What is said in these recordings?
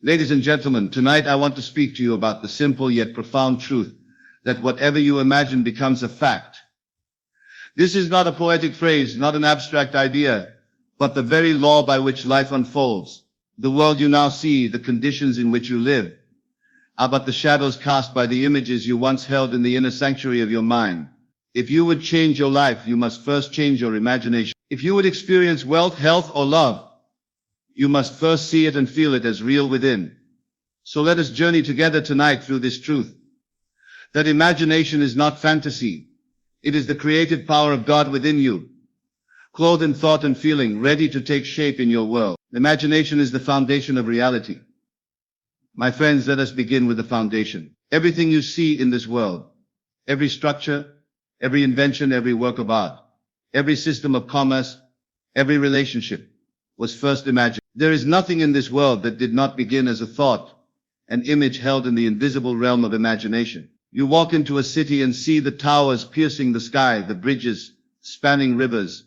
Ladies and gentlemen, tonight I want to speak to you about the simple yet profound truth that whatever you imagine becomes a fact. This is not a poetic phrase, not an abstract idea, but the very law by which life unfolds. The world you now see, the conditions in which you live, are but the shadows cast by the images you once held in the inner sanctuary of your mind. If you would change your life, you must first change your imagination. If you would experience wealth, health, or love, you must first see it and feel it as real within. So let us journey together tonight through this truth, that imagination is not fantasy. It is the creative power of God within you, clothed in thought and feeling, ready to take shape in your world. Imagination is the foundation of reality. My friends, let us begin with the foundation. Everything you see in this world, every structure, every invention, every work of art, every system of commerce, every relationship, was first imagined. There is nothing in this world that did not begin as a thought, an image held in the invisible realm of imagination. You walk into a city and see the towers piercing the sky, the bridges spanning rivers,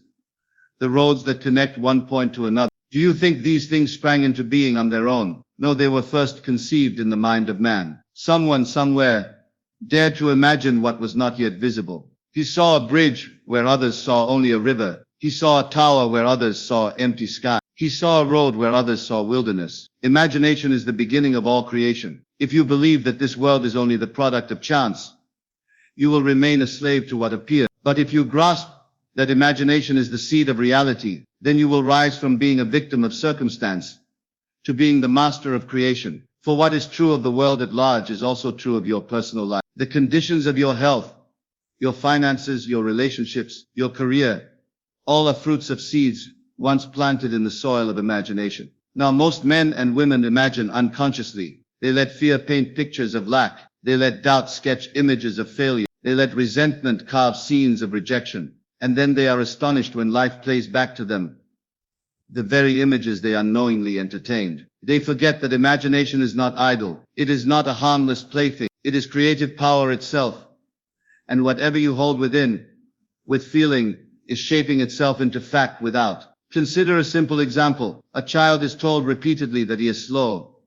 the roads that connect one point to another. Do you think these things sprang into being on their own? No, they were first conceived in the mind of man. Someone somewhere dared to imagine what was not yet visible. He saw a bridge where others saw only a river. He saw a tower where others saw empty sky. He saw a road where others saw wilderness. Imagination is the beginning of all creation. If you believe that this world is only the product of chance, you will remain a slave to what appears. But if you grasp that imagination is the seed of reality, then you will rise from being a victim of circumstance to being the master of creation. For what is true of the world at large is also true of your personal life. The conditions of your health, your finances, your relationships, your career, all are fruits of seeds once planted in the soil of imagination. Now, most men and women imagine unconsciously. They let fear paint pictures of lack. They let doubt sketch images of failure. They let resentment carve scenes of rejection. And then they are astonished when life plays back to them the very images they unknowingly entertained. They forget that imagination is not idle. It is not a harmless plaything. It is creative power itself. And whatever you hold within, with feeling, is shaping itself into fact without. Consider a simple example. A child is told repeatedly that he is slow,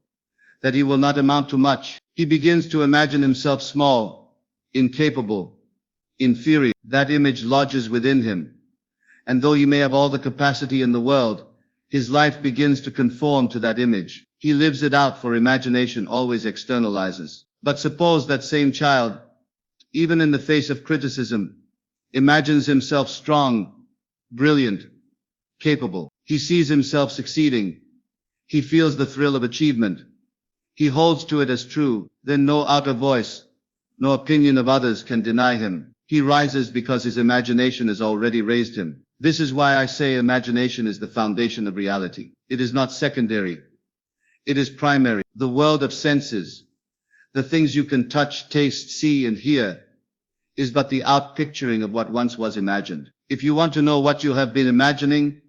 that he will not amount to much. He begins to imagine himself small, incapable, inferior. That image lodges within him. And though he may have all the capacity in the world, his life begins to conform to that image. He lives it out, for imagination always externalizes. But suppose that same child, even in the face of criticism, imagines himself strong, brilliant, capable. He sees himself succeeding. He feels the thrill of achievement. He holds to it as true. Then no outer voice, no opinion of others can deny him. He rises because his imagination has already raised him. This is why I say imagination is the foundation of reality. It is not secondary. It is primary. The world of senses, the things you can touch, taste, see, and hear, is but the outpicturing of what once was imagined. If you want to know what you have been imagining,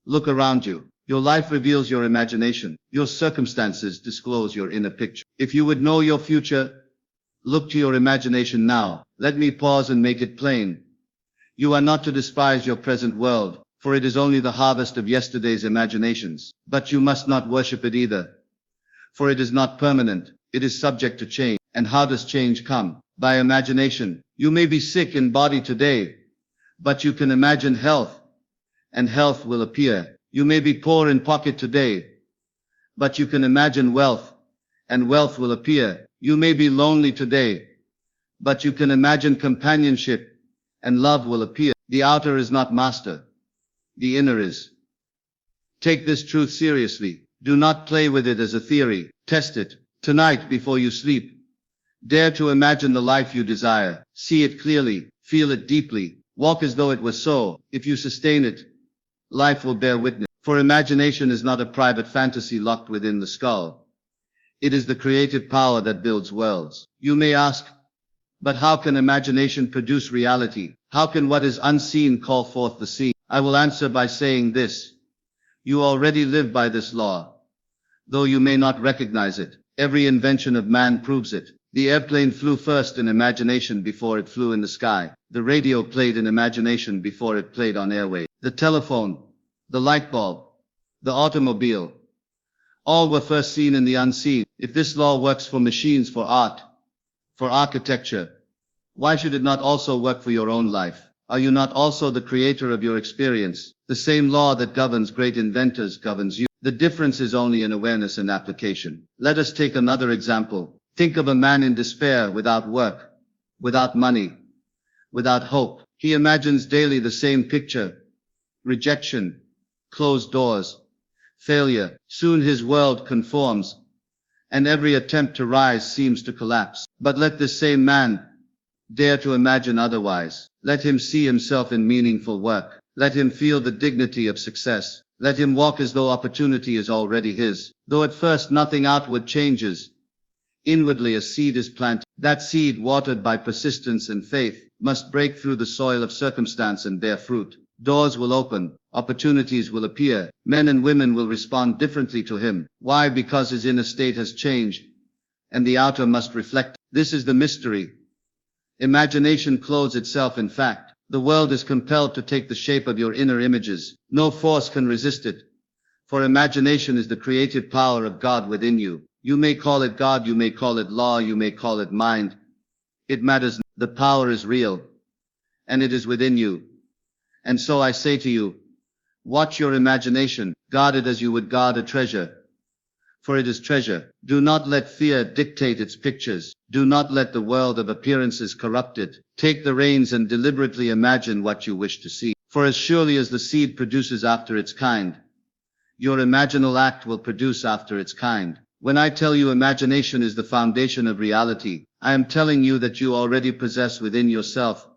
look around you. Your life reveals your imagination. Your circumstances disclose your inner picture. If you would know your future, look to your imagination now. Let me pause and make it plain. You are not to despise your present world, for it is only the harvest of yesterday's imaginations. But you must not worship it either, for it is not permanent. It is subject to change. And how does change come? By imagination. You may be sick in body today, but you can imagine health, and health will appear. You may be poor in pocket today, but you can imagine wealth, and wealth will appear. You may be lonely today, but you can imagine companionship, and love will appear. The outer is not master. The inner is. Take this truth seriously. Do not play with it as a theory. Test it. Tonight before you sleep, dare to imagine the life you desire. See it clearly. Feel it deeply. Walk as though it was so. If you sustain it, life will bear witness. For imagination is not a private fantasy locked within the skull. It is the creative power that builds worlds. You may ask, but how can imagination produce reality? How can what is unseen call forth the seen? I will answer by saying this. You already live by this law, though you may not recognize it. Every invention of man proves it. The airplane flew first in imagination before it flew in the sky. The radio played in imagination before it played on airwaves. The telephone, the light bulb, the automobile, All were first seen in the unseen. If this law works for machines, for art, for architecture, why should it not also work for your own life? Are you not also the creator of your experience? The same law that governs great inventors governs you. The difference is only in awareness and application. Let us take another example. Think of a man in despair, without work, without money, without hope. He imagines daily the same picture: rejection, closed doors, failure. Soon his world conforms, and every attempt to rise seems to collapse. But let this same man dare to imagine otherwise. Let him see himself in meaningful work. Let him feel the dignity of success. Let him walk as though opportunity is already his. Though at first nothing outward changes, inwardly a seed is planted. That seed, watered by persistence and faith, must break through the soil of circumstance and bear fruit. Doors will open, opportunities will appear, men and women will respond differently to him. Why? Because his inner state has changed, and the outer must reflect. This is the mystery. Imagination clothes itself in fact. The world is compelled to take the shape of your inner images. No force can resist it, for imagination is the creative power of God within you. You may call it God, you may call it law, you may call it mind. It matters. The power is real, and it is within you. And so I say to you, watch your imagination, guard it as you would guard a treasure, for it is treasure. Do not let fear dictate its pictures. Do not let the world of appearances corrupt it. Take the reins and deliberately imagine what you wish to see. For as surely as the seed produces after its kind, your imaginal act will produce after its kind. When I tell you imagination is the foundation of reality, I am telling you that you already possess within yourself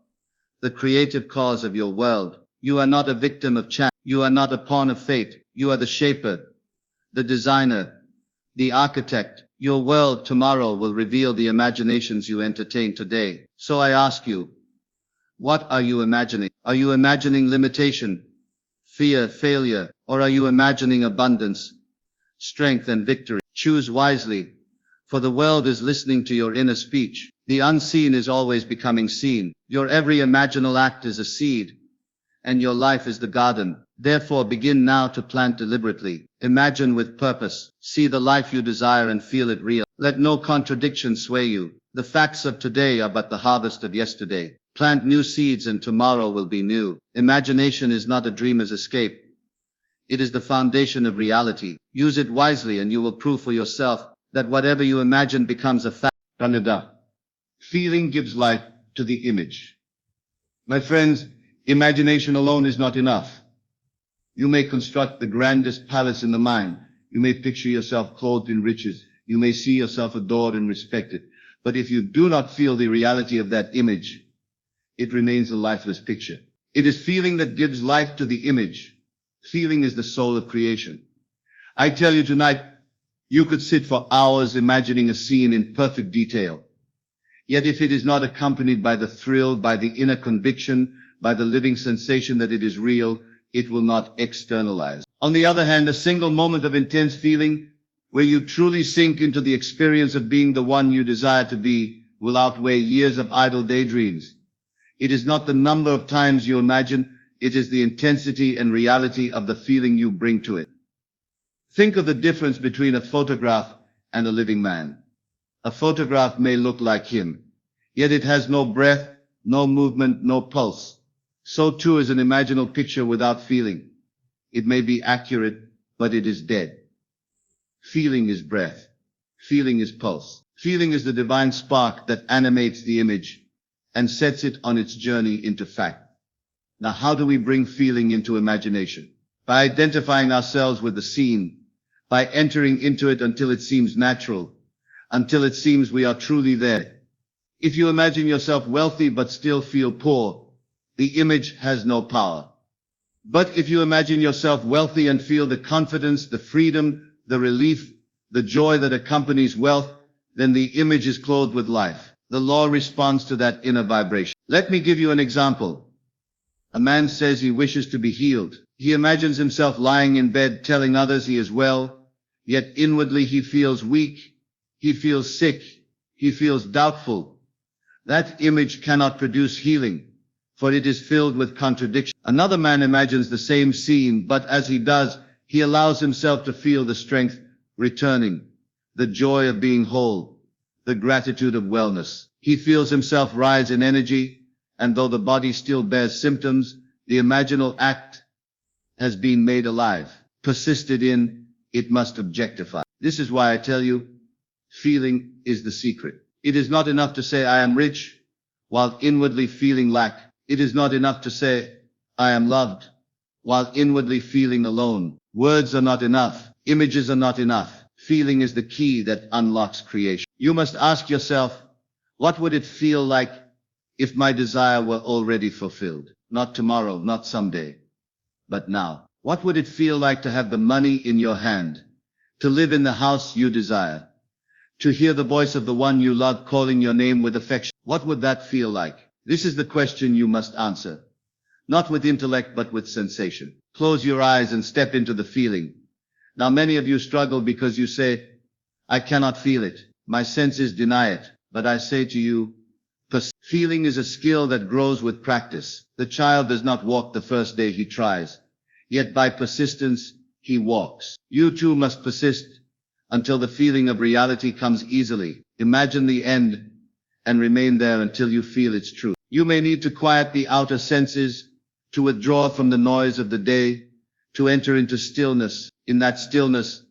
the creative cause of your world. You are not a victim of chance. You are not a pawn of fate. You are the shaper, the designer, the architect. Your world tomorrow will reveal the imaginations you entertain today. So I ask you, what are you imagining? Are you imagining limitation, fear, failure, or are you imagining abundance, strength, and victory? Choose wisely, for the world is listening to your inner speech. The unseen is always becoming seen. Your every imaginal act is a seed, and your life is the garden. Therefore begin now to plant deliberately. Imagine with purpose. See the life you desire and feel it real. Let no contradiction sway you. The facts of today are but the harvest of yesterday. Plant new seeds and tomorrow will be new. Imagination is not a dreamer's escape. It is the foundation of reality. Use it wisely and you will prove for yourself that whatever you imagine becomes a fact. Canada. Feeling gives life to the image. My friends, imagination alone is not enough. You may construct the grandest palace in the mind. You may picture yourself clothed in riches. You may see yourself adored and respected. But if you do not feel the reality of that image, it remains a lifeless picture. It is feeling that gives life to the image. Feeling is the soul of creation. I tell you tonight, you could sit for hours imagining a scene in perfect detail. Yet if it is not accompanied by the thrill, by the inner conviction, by the living sensation that it is real, it will not externalize. On the other hand, a single moment of intense feeling, where you truly sink into the experience of being the one you desire to be, will outweigh years of idle daydreams. It is not the number of times you imagine, it is the intensity and reality of the feeling you bring to it. Think of the difference between a photograph and a living man. A photograph may look like him, yet it has no breath, no movement, no pulse. So too is an imaginal picture without feeling. It may be accurate, but it is dead. Feeling is breath. Feeling is pulse. Feeling is the divine spark that animates the image and sets it on its journey into fact. Now, how do we bring feeling into imagination? By identifying ourselves with the scene, by entering into it until it seems natural, until it seems we are truly there. If you imagine yourself wealthy but still feel poor, the image has no power. But if you imagine yourself wealthy and feel the confidence, the freedom, the relief, the joy that accompanies wealth, then the image is clothed with life. The law responds to that inner vibration. Let me give you an example. A man says he wishes to be healed. He imagines himself lying in bed telling others he is well, yet inwardly he feels weak, he feels sick, he feels doubtful. That image cannot produce healing, for it is filled with contradiction. Another man imagines the same scene, but as he does, he allows himself to feel the strength, returning, the joy of being whole, the gratitude of wellness. He feels himself rise in energy, and though the body still bears symptoms, the imaginal act has been made alive. Persisted in, it must objectify. This is why I tell you, feeling is the secret. It is not enough to say I am rich, while inwardly feeling lack. It is not enough to say I am loved, while inwardly feeling alone. Words are not enough. Images are not enough. Feeling is the key that unlocks creation. You must ask yourself, what would it feel like if my desire were already fulfilled? Not tomorrow, not someday, but now. What would it feel like to have the money in your hand, to live in the house you desire, to hear the voice of the one you love calling your name with affection? What would that feel like? This is the question you must answer, not with intellect but with sensation. Close your eyes and step into the feeling. Now many of you struggle because you say, I cannot feel it. My senses deny it. But I say to you, feeling is a skill that grows with practice. The child does not walk the first day he tries, yet by persistence he walks. You too must persist until the feeling of reality comes easily. Imagine the end and remain there until you feel its truth. You may need to quiet the outer senses, to withdraw from the noise of the day, to enter into stillness. In that stillness,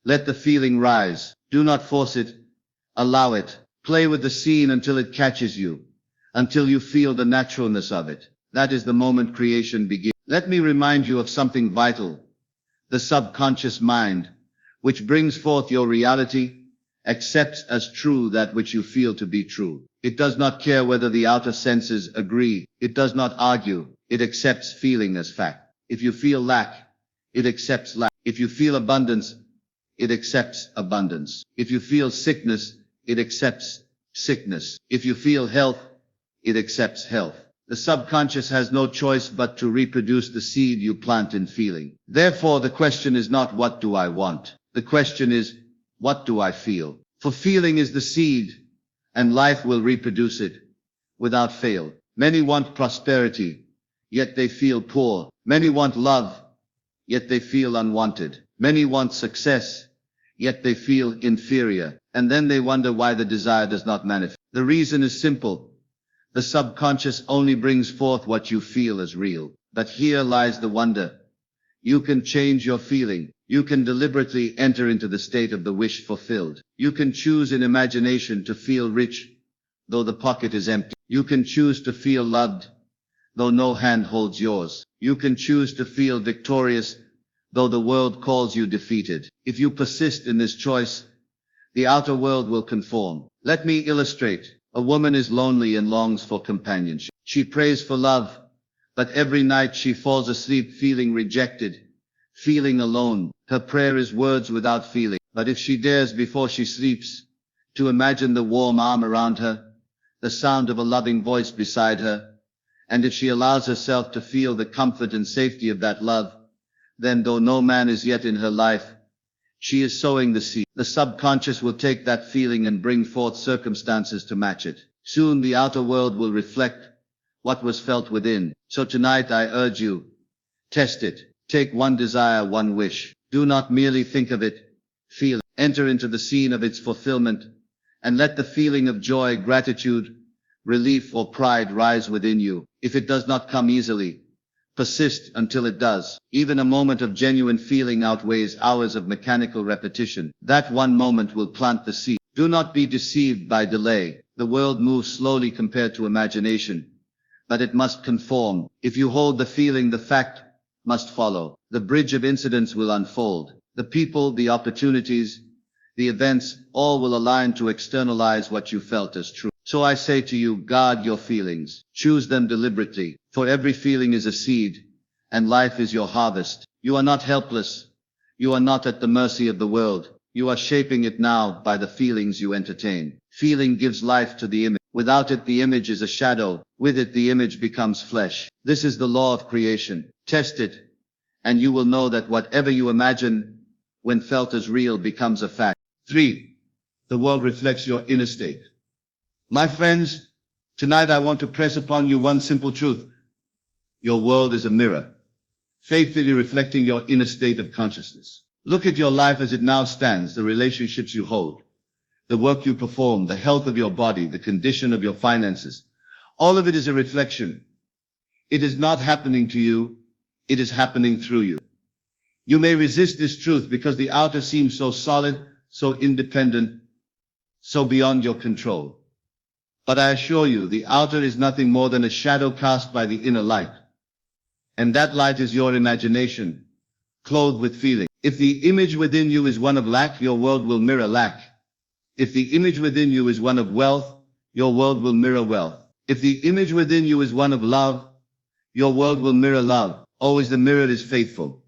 let the feeling rise. Do not force it. Allow it. Play with the scene until it catches you, until you feel the naturalness of it. That is the moment creation begins. Let me remind you of something vital. The subconscious mind, which brings forth your reality, accepts as true that which you feel to be true. It does not care whether the outer senses agree. It does not argue. It accepts feeling as fact. If you feel lack, it accepts lack. If you feel abundance, it accepts abundance. If you feel sickness, it accepts sickness. If you feel health, it accepts health. The subconscious has no choice but to reproduce the seed you plant in feeling. Therefore, the question is not what do I want? The question is, what do I feel? For feeling is the seed, and life will reproduce it without fail. Many want prosperity, yet they feel poor. Many want love, yet they feel unwanted. Many want success, yet they feel inferior. And then they wonder why the desire does not manifest. The reason is simple. The subconscious only brings forth what you feel as real. But here lies the wonder. You can change your feeling. You can deliberately enter into the state of the wish fulfilled. You can choose in imagination to feel rich, though the pocket is empty. You can choose to feel loved, though no hand holds yours. You can choose to feel victorious, though the world calls you defeated. If you persist in this choice, the outer world will conform. Let me illustrate. A woman is lonely and longs for companionship. She prays for love, but every night she falls asleep feeling rejected, feeling alone. Her prayer is words without feeling. But if she dares before she sleeps to imagine the warm arm around her, the sound of a loving voice beside her, and if she allows herself to feel the comfort and safety of that love, then though no man is yet in her life, she is sowing the seed. The subconscious will take that feeling and bring forth circumstances to match it. Soon the outer world will reflect what was felt within. So tonight I urge you, test it. Take one desire, one wish. Do not merely think of it, feel it. Enter into the scene of its fulfillment, and let the feeling of joy, gratitude, relief or pride rise within you. If it does not come easily, persist until it does. Even a moment of genuine feeling outweighs hours of mechanical repetition. That one moment will plant the seed. Do not be deceived by delay. The world moves slowly compared to imagination, but it must conform. If you hold the feeling, the fact must follow. The bridge of incidents will unfold. The people, the opportunities, the events, all will align to externalize what you felt as true. So I say to you, guard your feelings. Choose them deliberately. For every feeling is a seed, and life is your harvest. You are not helpless. You are not at the mercy of the world. You are shaping it now by the feelings you entertain. Feeling gives life to the image. Without it, the image is a shadow. With it, the image becomes flesh. This is the law of creation. Test it, and you will know that whatever you imagine, when felt as real, becomes a fact. 3. The world reflects your inner state. My friends, tonight I want to press upon you one simple truth. Your world is a mirror, faithfully reflecting your inner state of consciousness. Look at your life as it now stands, the relationships you hold, the work you perform, the health of your body, the condition of your finances. All of it is a reflection. It is not happening to you, it is happening through you. You may resist this truth because the outer seems so solid, so independent, so beyond your control. But I assure you, the outer is nothing more than a shadow cast by the inner light. And that light is your imagination, clothed with feeling. If the image within you is one of lack, your world will mirror lack. If the image within you is one of wealth, your world will mirror wealth. If the image within you is one of love, your world will mirror love. Always the mirror is faithful.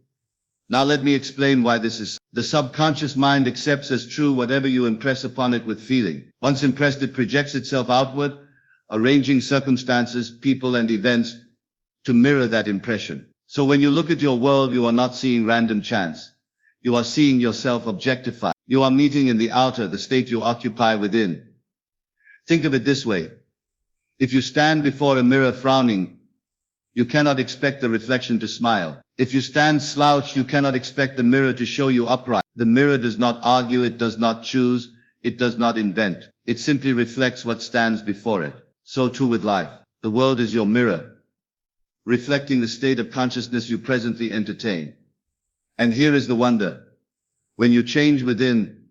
Now let me explain why this is. The subconscious mind accepts as true whatever you impress upon it with feeling. Once impressed, it projects itself outward, arranging circumstances, people, and events to mirror that impression. So when you look at your world, you are not seeing random chance. You are seeing yourself objectified. You are meeting in the outer the state you occupy within. Think of it this way. If you stand before a mirror frowning, you cannot expect the reflection to smile. If you stand slouched, you cannot expect the mirror to show you upright. The mirror does not argue, it does not choose, it does not invent. It simply reflects what stands before it. So too with life. The world is your mirror, reflecting the state of consciousness you presently entertain. And here is the wonder. When you change within,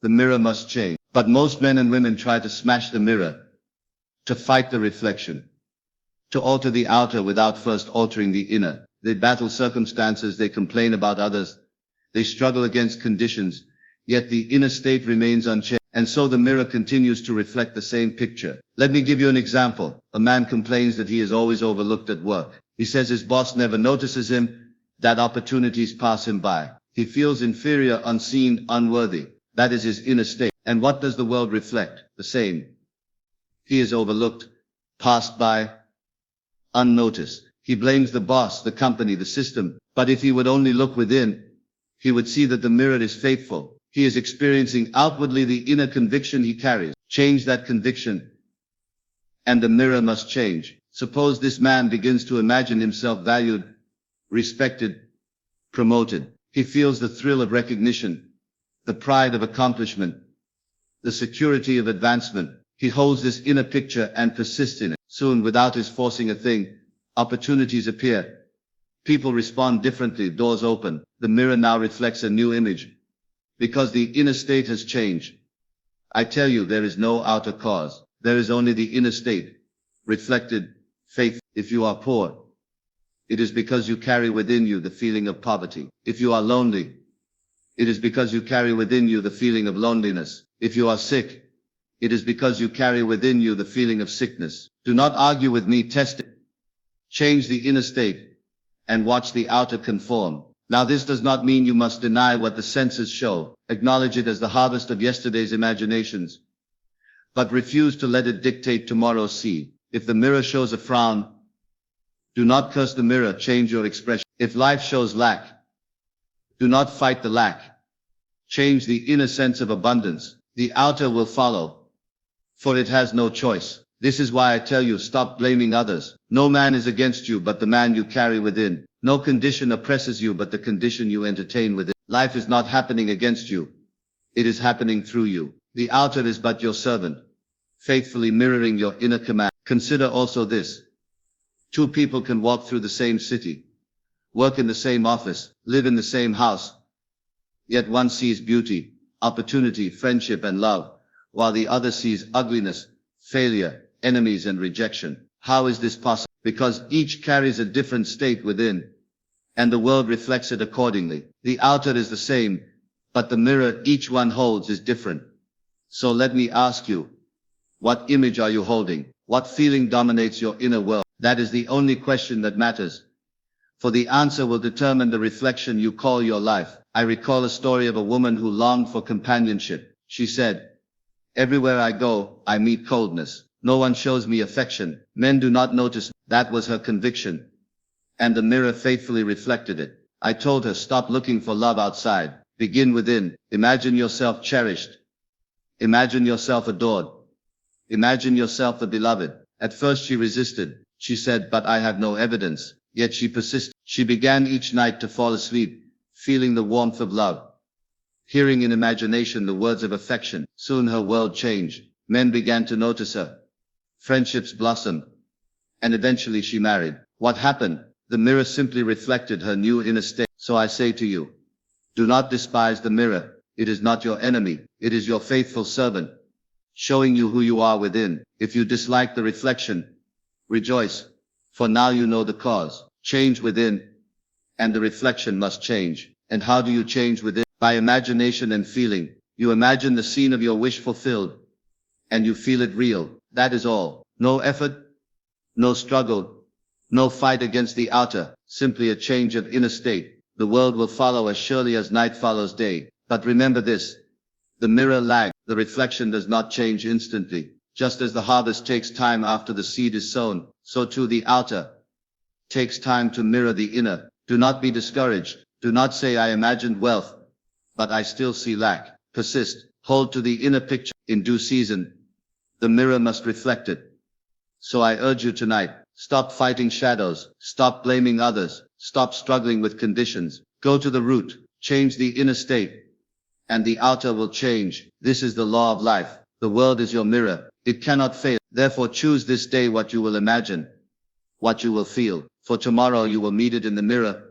the mirror must change. But most men and women try to smash the mirror, to fight the reflection, to alter the outer without first altering the inner. They battle circumstances, they complain about others, they struggle against conditions, yet the inner state remains unchanged. And so the mirror continues to reflect the same picture. Let me give you an example. A man complains that he is always overlooked at work. He says his boss never notices him, that opportunities pass him by. He feels inferior, unseen, unworthy. That is his inner state. And what does the world reflect? The same. He is overlooked, passed by, unnoticed. He blames the boss, the company, the system. But if he would only look within, he would see that the mirror is faithful. He is experiencing outwardly the inner conviction he carries. Change that conviction, and the mirror must change. Suppose this man begins to imagine himself valued, respected, promoted. He feels the thrill of recognition, the pride of accomplishment, the security of advancement. He holds this inner picture and persists in it. Soon, without his forcing a thing, opportunities appear. People respond differently, doors open. The mirror now reflects a new image, because the inner state has changed. I tell you, there is no outer cause. There is only the inner state, reflected, faith. If you are poor, it is because you carry within you the feeling of poverty. If you are lonely, it is because you carry within you the feeling of loneliness. If you are sick, it is because you carry within you the feeling of sickness. Do not argue with me, test it. Change the inner state, and watch the outer conform. Now this does not mean you must deny what the senses show. Acknowledge it as the harvest of yesterday's imaginations, but refuse to let it dictate tomorrow's seed. If the mirror shows a frown, do not curse the mirror, change your expression. If life shows lack, do not fight the lack. Change the inner sense of abundance. The outer will follow, for it has no choice. This is why I tell you, stop blaming others. No man is against you but the man you carry within. No condition oppresses you but the condition you entertain within. Life is not happening against you. It is happening through you. The outer is but your servant, faithfully mirroring your inner command. Consider also this. Two people can walk through the same city, work in the same office, live in the same house, yet one sees beauty, opportunity, friendship, and love, while the other sees ugliness, failure, enemies, and rejection. How is this possible? Because each carries a different state within, and the world reflects it accordingly. The outer is the same, but the mirror each one holds is different. So let me ask you, what image are you holding? What feeling dominates your inner world? That is the only question that matters, for the answer will determine the reflection you call your life. I recall a story of a woman who longed for companionship. She said, "Everywhere I go, I meet coldness. No one shows me affection. Men do not notice." That was her conviction, and the mirror faithfully reflected it. I told her, stop looking for love outside. Begin within. Imagine yourself cherished. Imagine yourself adored. Imagine yourself the beloved. At first she resisted. She said, "But I have no evidence." Yet she persisted. She began each night to fall asleep, feeling the warmth of love, hearing in imagination the words of affection. Soon her world changed. Men began to notice her. Friendships blossomed. And eventually she married. What happened? The mirror simply reflected her new inner state. So I say to you, do not despise the mirror. It is not your enemy. It is your faithful servant, showing you who you are within. If you dislike the reflection, rejoice, for now you know the cause. Change within, and the reflection must change. And how do you change within? By imagination and feeling. You imagine the scene of your wish fulfilled, and you feel it real. That is all. No effort, no struggle, no fight against the outer, simply a change of inner state. The world will follow as surely as night follows day. But remember this, the mirror lags. The reflection does not change instantly. Just as the harvest takes time after the seed is sown, so too the outer takes time to mirror the inner. Do not be discouraged. Do not say, I imagined wealth, but I still see lack. Persist. Hold to the inner picture. In due season, the mirror must reflect it. So I urge you tonight, stop fighting shadows. Stop blaming others. Stop struggling with conditions. Go to the root. Change the inner state, and the outer will change. This is the law of life. The world is your mirror. It cannot fail. Therefore choose this day what you will imagine, what you will feel. For tomorrow you will meet it in the mirror,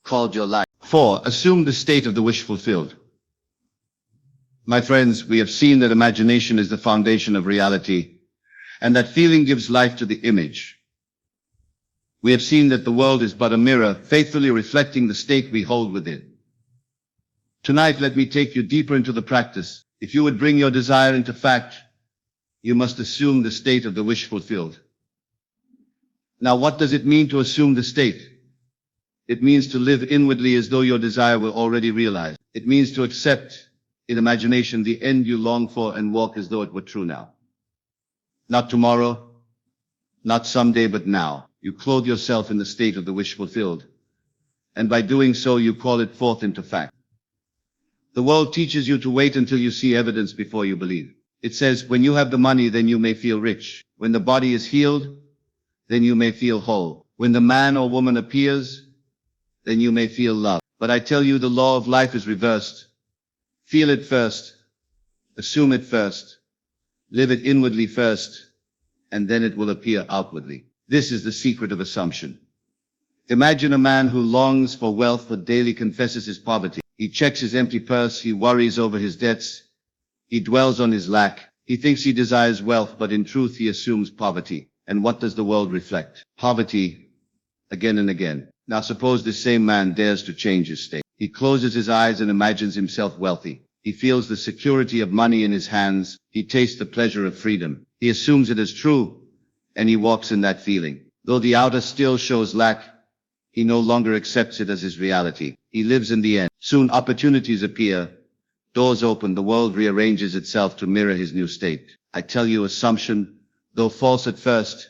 called your life. 4. Assume the state of the wish fulfilled. My friends, we have seen that imagination is the foundation of reality, and that feeling gives life to the image. We have seen that the world is but a mirror, faithfully reflecting the state we hold within. Tonight, let me take you deeper into the practice. If you would bring your desire into fact, you must assume the state of the wish fulfilled. Now, what does it mean to assume the state? It means to live inwardly as though your desire were already realized. It means to accept, in imagination, the end you long for and walk as though it were true now. Not tomorrow, not someday, but now. You clothe yourself in the state of the wish fulfilled, and by doing so you call it forth into fact. The world teaches you to wait until you see evidence before you believe. It says, when you have the money, then you may feel rich. When the body is healed, then you may feel whole. When the man or woman appears, then you may feel love. But I tell you, the law of life is reversed. Feel it first, assume it first, live it inwardly first, and then it will appear outwardly. This is the secret of assumption. Imagine a man who longs for wealth but daily confesses his poverty. He checks his empty purse, he worries over his debts, he dwells on his lack. He thinks he desires wealth, but in truth he assumes poverty. And what does the world reflect? Poverty, again and again. Now suppose this same man dares to change his state. He closes his eyes and imagines himself wealthy. He feels the security of money in his hands. He tastes the pleasure of freedom. He assumes it as true, and he walks in that feeling. Though the outer still shows lack, he no longer accepts it as his reality. He lives in the end. Soon opportunities appear. Doors open. The world rearranges itself to mirror his new state. I tell you, assumption, though false at first,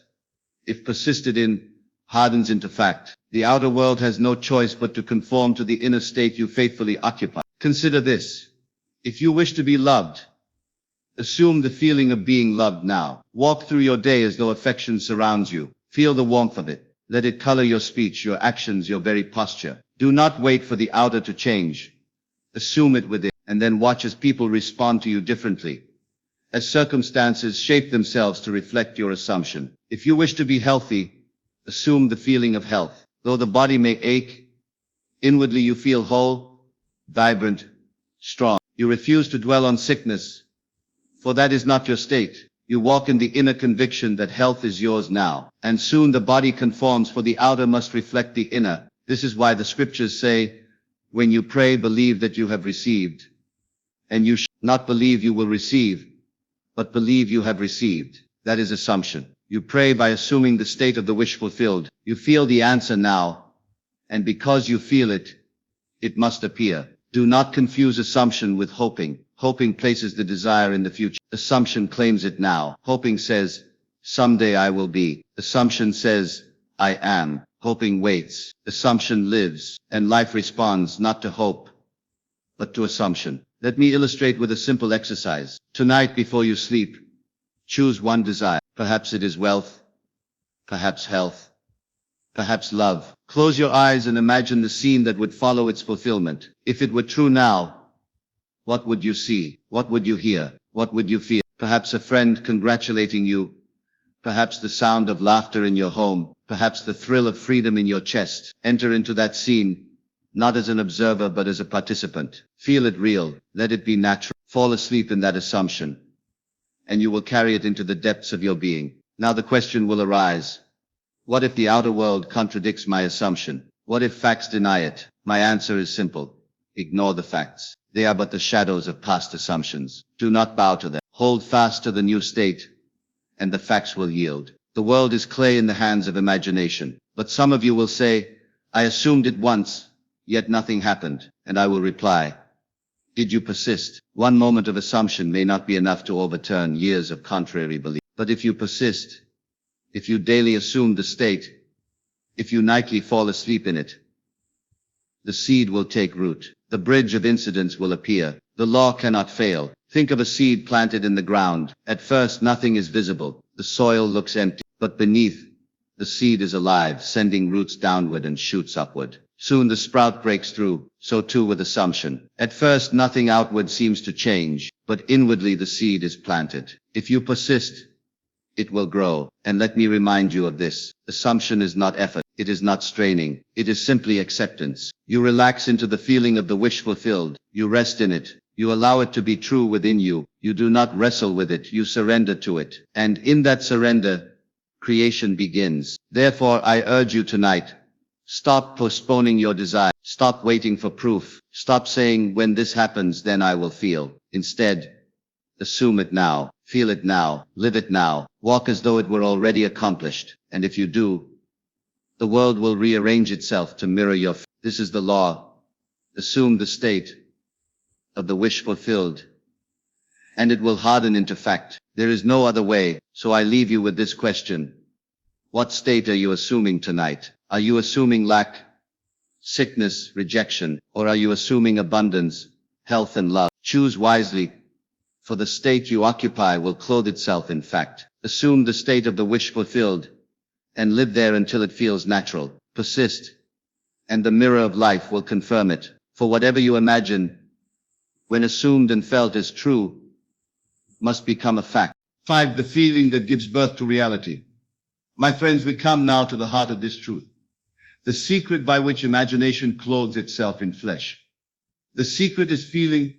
if persisted in, hardens into fact. The outer world has no choice but to conform to the inner state you faithfully occupy. Consider this. If you wish to be loved, assume the feeling of being loved now. Walk through your day as though affection surrounds you. Feel the warmth of it. Let it color your speech, your actions, your very posture. Do not wait for the outer to change. Assume it within, and then watch as people respond to you differently, as circumstances shape themselves to reflect your assumption. If you wish to be healthy, assume the feeling of health. Though the body may ache, inwardly you feel whole, vibrant, strong. You refuse to dwell on sickness, for that is not your state. You walk in the inner conviction that health is yours now, and soon the body conforms, for the outer must reflect the inner. This is why the scriptures say, when you pray, believe that you have received, and you should not believe you will receive, but believe you have received. That is assumption. You pray by assuming the state of the wish fulfilled. You feel the answer now, and because you feel it, it must appear. Do not confuse assumption with hoping. Hoping places the desire in the future. Assumption claims it now. Hoping says, someday I will be. Assumption says, I am. Hoping waits. Assumption lives, and life responds not to hope, but to assumption. Let me illustrate with a simple exercise. Tonight before you sleep, choose one desire. Perhaps it is wealth, perhaps health, perhaps love. Close your eyes and imagine the scene that would follow its fulfillment. If it were true now, what would you see? What would you hear? What would you feel? Perhaps a friend congratulating you. Perhaps the sound of laughter in your home. Perhaps the thrill of freedom in your chest. Enter into that scene, not as an observer but as a participant. Feel it real. Let it be natural. Fall asleep in that assumption, and you will carry it into the depths of your being. Now the question will arise. What if the outer world contradicts my assumption? What if facts deny it? My answer is simple. Ignore the facts. They are but the shadows of past assumptions. Do not bow to them. Hold fast to the new state, and the facts will yield. The world is clay in the hands of imagination. But some of you will say, I assumed it once, yet nothing happened. And I will reply, did you persist? One moment of assumption may not be enough to overturn years of contrary belief. But if you persist, if you daily assume the state, if you nightly fall asleep in it, the seed will take root. The bridge of incidents will appear. The law cannot fail. Think of a seed planted in the ground. At first nothing is visible. The soil looks empty. But beneath, the seed is alive, sending roots downward and shoots upward. Soon the sprout breaks through. So too with assumption. At first nothing outward seems to change, but inwardly the seed is planted. If you persist, it will grow. And let me remind you of this. Assumption is not effort. It is not straining. It is simply acceptance. You relax into the feeling of the wish fulfilled. You rest in it. You allow it to be true within you. You do not wrestle with it. You surrender to it. And in that surrender, creation begins. Therefore, I urge you tonight, stop postponing your desire. Stop waiting for proof. Stop saying, when this happens, then I will feel. Instead, assume it now. Feel it now. Live it now. Walk as though it were already accomplished. And if you do, the world will rearrange itself to mirror your faith. This is the law. Assume the state of the wish fulfilled, and it will harden into fact. There is no other way. So I leave you with this question. What state are you assuming tonight? Are you assuming lack, sickness, rejection, or are you assuming abundance, health and love? Choose wisely, for the state you occupy will clothe itself in fact. Assume the state of the wish fulfilled, and live there until it feels natural. Persist, and the mirror of life will confirm it. For whatever you imagine, when assumed and felt as true, must become a fact. 5. The feeling that gives birth to reality. My friends, we come now to the heart of this truth. The secret by which imagination clothes itself in flesh. The secret is feeling.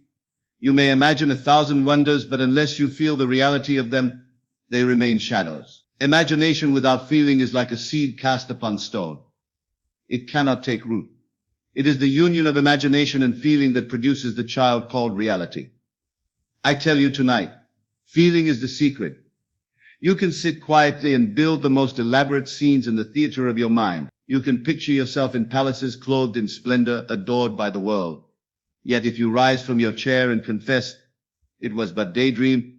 You may imagine 1,000 wonders, but unless you feel the reality of them, they remain shadows. Imagination without feeling is like a seed cast upon stone. It cannot take root. It is the union of imagination and feeling that produces the child called reality. I tell you tonight, feeling is the secret. You can sit quietly and build the most elaborate scenes in the theater of your mind. You can picture yourself in palaces clothed in splendor, adored by the world. Yet if you rise from your chair and confess it was but daydream,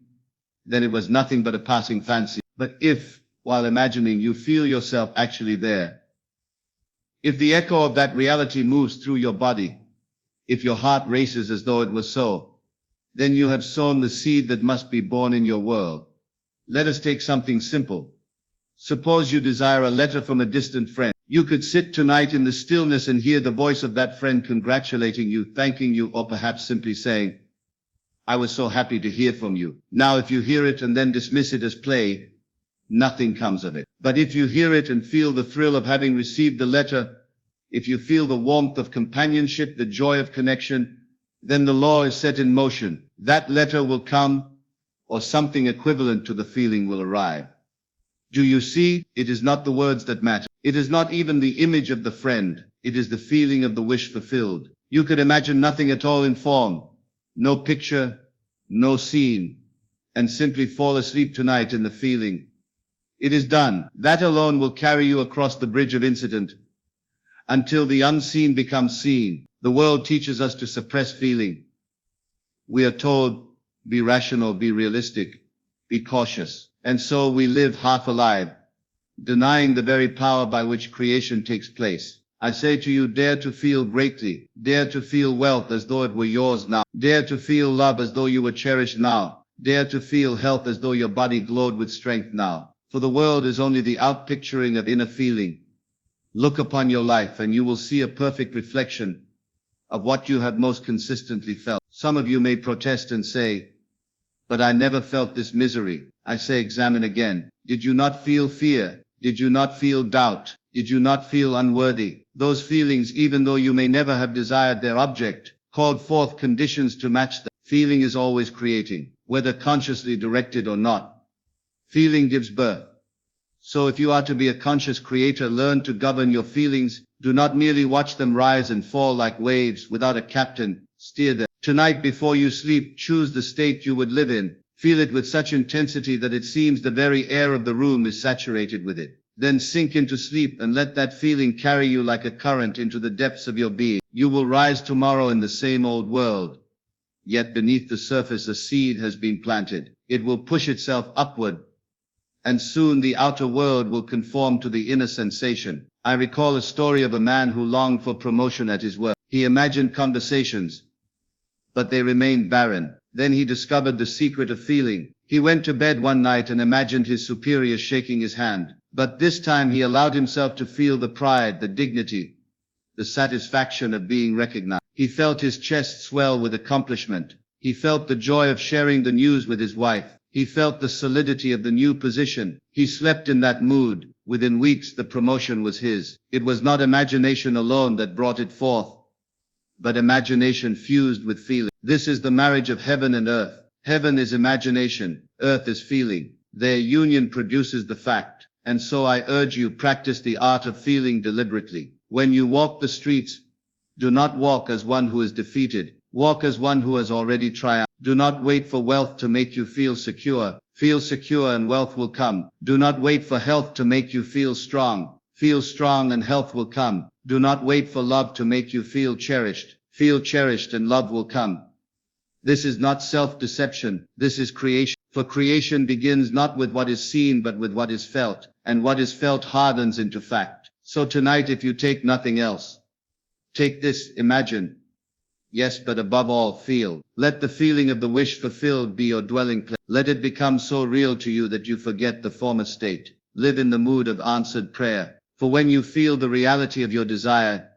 then it was nothing but a passing fancy. But if, while imagining, you feel yourself actually there, if the echo of that reality moves through your body, if your heart races as though it was so, then you have sown the seed that must be born in your world. Let us take something simple. Suppose you desire a letter from a distant friend. You could sit tonight in the stillness and hear the voice of that friend congratulating you, thanking you, or perhaps simply saying, I was so happy to hear from you. Now if you hear it and then dismiss it as play, nothing comes of it. But if you hear it and feel the thrill of having received the letter, if you feel the warmth of companionship, the joy of connection, then the law is set in motion. That letter will come, or something equivalent to the feeling will arrive. Do you see? It is not the words that matter. It is not even the image of the friend. It is the feeling of the wish fulfilled. You could imagine nothing at all in form, no picture, no scene, and simply fall asleep tonight in the feeling. It is done. That alone will carry you across the bridge of incident until the unseen becomes seen. The world teaches us to suppress feeling. We are told, be rational, be realistic, be cautious. And so we live half alive, denying the very power by which creation takes place. I say to you, dare to feel greatly. Dare to feel wealth as though it were yours now. Dare to feel love as though you were cherished now. Dare to feel health as though your body glowed with strength now. For the world is only the outpicturing of inner feeling. Look upon your life and you will see a perfect reflection of what you have most consistently felt. Some of you may protest and say, but I never felt this misery. I say examine again. Did you not feel fear? Did you not feel doubt? Did you not feel unworthy? Those feelings, even though you may never have desired their object, called forth conditions to match them. Feeling is always creating, whether consciously directed or not. Feeling gives birth. So if you are to be a conscious creator, learn to govern your feelings. Do not merely watch them rise and fall like waves without a captain. Steer them. Tonight before you sleep, choose the state you would live in. Feel it with such intensity that it seems the very air of the room is saturated with it. Then sink into sleep and let that feeling carry you like a current into the depths of your being. You will rise tomorrow in the same old world. Yet beneath the surface a seed has been planted. It will push itself upward, and soon the outer world will conform to the inner sensation. I recall a story of a man who longed for promotion at his work. He imagined conversations, but they remained barren. Then he discovered the secret of feeling. He went to bed one night and imagined his superior shaking his hand. But this time he allowed himself to feel the pride, the dignity, the satisfaction of being recognized. He felt his chest swell with accomplishment. He felt the joy of sharing the news with his wife. He felt the solidity of the new position. He slept in that mood. Within weeks the promotion was his. It was not imagination alone that brought it forth, but imagination fused with feeling. This is the marriage of heaven and earth. Heaven is imagination, earth is feeling. Their union produces the fact. And so I urge you, practice the art of feeling deliberately. When you walk the streets, do not walk as one who is defeated. Walk as one who has already triumphed. Do not wait for wealth to make you feel secure. Feel secure and wealth will come. Do not wait for health to make you feel strong. Feel strong and health will come. Do not wait for love to make you feel cherished. Feel cherished and love will come. This is not self-deception. This is creation. For creation begins not with what is seen but with what is felt. And what is felt hardens into fact. So tonight, if you take nothing else, take this, imagine. Yes, but above all, feel. Let the feeling of the wish fulfilled be your dwelling place. Let it become so real to you that you forget the former state. Live in the mood of answered prayer. For when you feel the reality of your desire,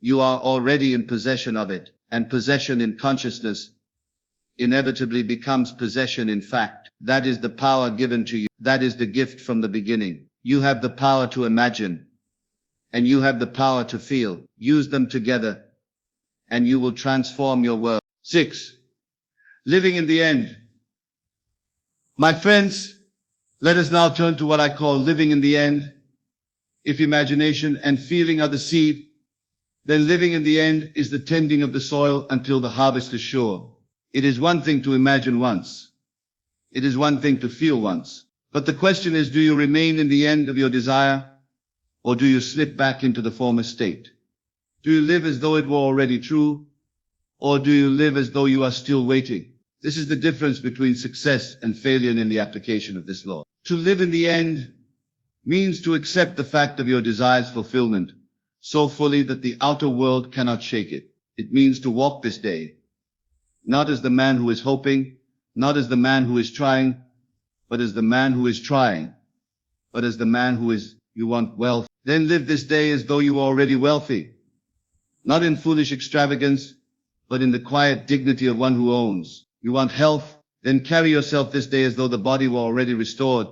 you are already in possession of it. And possession in consciousness inevitably becomes possession in fact. That is the power given to you. That is the gift from the beginning. You have the power to imagine, and you have the power to feel. Use them together, and you will transform your world. 6. Living in the end. My friends, let us now turn to what I call living in the end. If imagination and feeling are the seed, then living in the end is the tending of the soil until the harvest is sure. It is one thing to imagine once. It is one thing to feel once. But the question is, do you remain in the end of your desire, or do you slip back into the former state? Do you live as though it were already true, or do you live as though you are still waiting? This is the difference between success and failure in the application of this law. To live in the end means to accept the fact of your desire's fulfillment so fully that the outer world cannot shake it. It means to walk this day, not as the man who is hoping, not as the man who is trying, but as the man who is trying, but as the man who is, you want wealth. Then live this day as though you are already wealthy, not in foolish extravagance, but in the quiet dignity of one who owns. You want health, then carry yourself this day as though the body were already restored,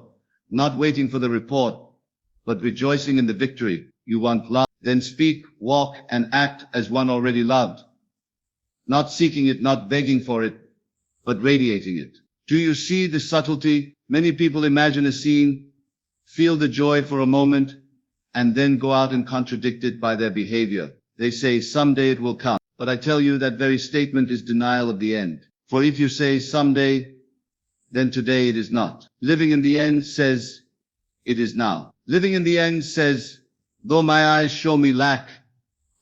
not waiting for the report, but rejoicing in the victory. You want love, then speak, walk, and act as one already loved, not seeking it, not begging for it, but radiating it. Do you see the subtlety? Many people imagine a scene, feel the joy for a moment, and then go out and contradict it by their behavior. They say, someday it will come. But I tell you that very statement is denial of the end. For if you say someday, then today it is not. Living in the end says, it is now. Living in the end says, though my eyes show me lack,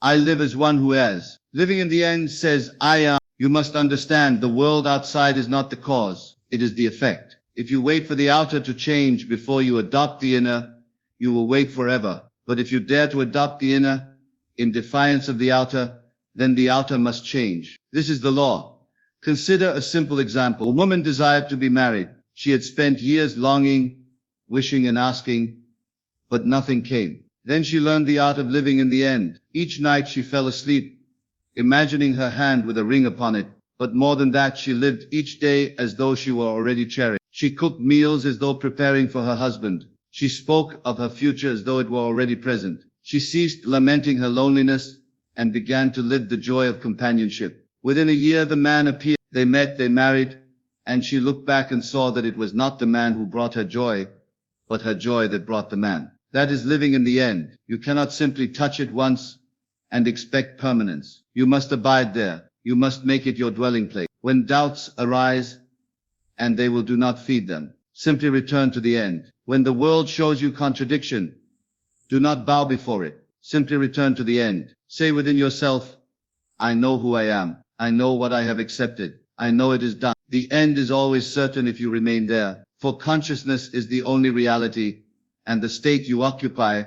I live as one who has. Living in the end says, I am. You must understand, the world outside is not the cause, it is the effect. If you wait for the outer to change before you adopt the inner, you will wait forever. But if you dare to adopt the inner, in defiance of the outer, then the outer must change. This is the law. Consider a simple example. A woman desired to be married. She had spent years longing, wishing and asking, but nothing came. Then she learned the art of living in the end. Each night she fell asleep, imagining her hand with a ring upon it. But more than that, she lived each day as though she were already cherished. She cooked meals as though preparing for her husband. She spoke of her future as though it were already present. She ceased lamenting her loneliness and began to live the joy of companionship. Within a year the man appeared. They met, they married, and she looked back and saw that it was not the man who brought her joy, but her joy that brought the man. That is living in the end. You cannot simply touch it once and expect permanence. You must abide there. You must make it your dwelling place. When doubts arise, and they will do not feed them, simply return to the end. When the world shows you contradiction, do not bow before it. Simply return to the end. Say within yourself, I know who I am. I know what I have accepted. I know it is done. The end is always certain if you remain there, for consciousness is the only reality, and the state you occupy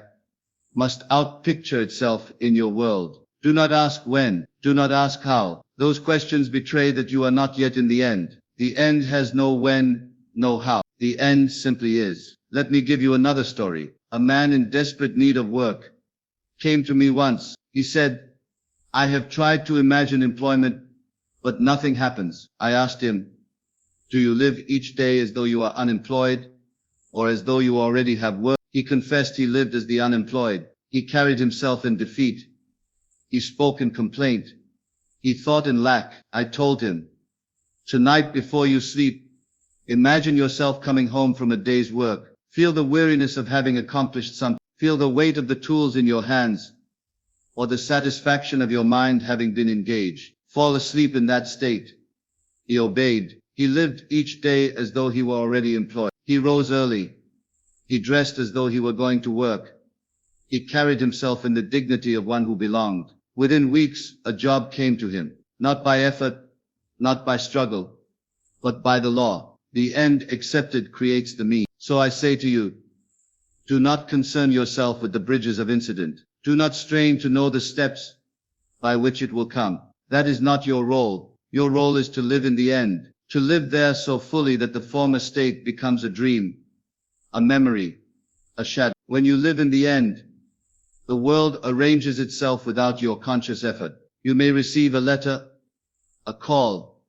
must outpicture itself in your world. Do not ask when. Do not ask how. Those questions betray that you are not yet in the end. The end has no when, no how. The end simply is. Let me give you another story. A man in desperate need of work came to me once. He said, I have tried to imagine employment, but nothing happens. I asked him, do you live each day as though you are unemployed, or as though you already have work? He confessed he lived as the unemployed. He carried himself in defeat. He spoke in complaint. He thought in lack. I told him, tonight before you sleep, imagine yourself coming home from a day's work. Feel the weariness of having accomplished something. Feel the weight of the tools in your hands, or the satisfaction of your mind having been engaged. Fall asleep in that state. He obeyed. He lived each day as though he were already employed. He rose early. He dressed as though he were going to work. He carried himself in the dignity of one who belonged. Within weeks, a job came to him. Not by effort, not by struggle, but by the law. The end accepted creates the means. So I say to you, do not concern yourself with the bridges of incident. Do not strain to know the steps by which it will come. That is not your role. Your role is to live in the end, to live there so fully that the former state becomes a dream, a memory, a shadow. When you live in the end, the world arranges itself without your conscious effort. You may receive a letter, a call,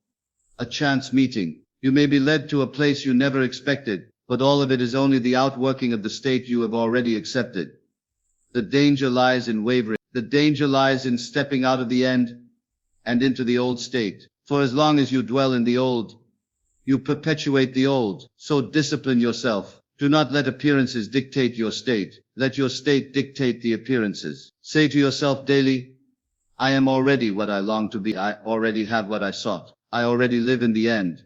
a chance meeting. You may be led to a place you never expected, but all of it is only the outworking of the state you have already accepted. The danger lies in wavering. The danger lies in stepping out of the end and into the old state. For as long as you dwell in the old, you perpetuate the old. So discipline yourself. Do not let appearances dictate your state. Let your state dictate the appearances. Say to yourself daily, I am already what I long to be. I already have what I sought. I already live in the end.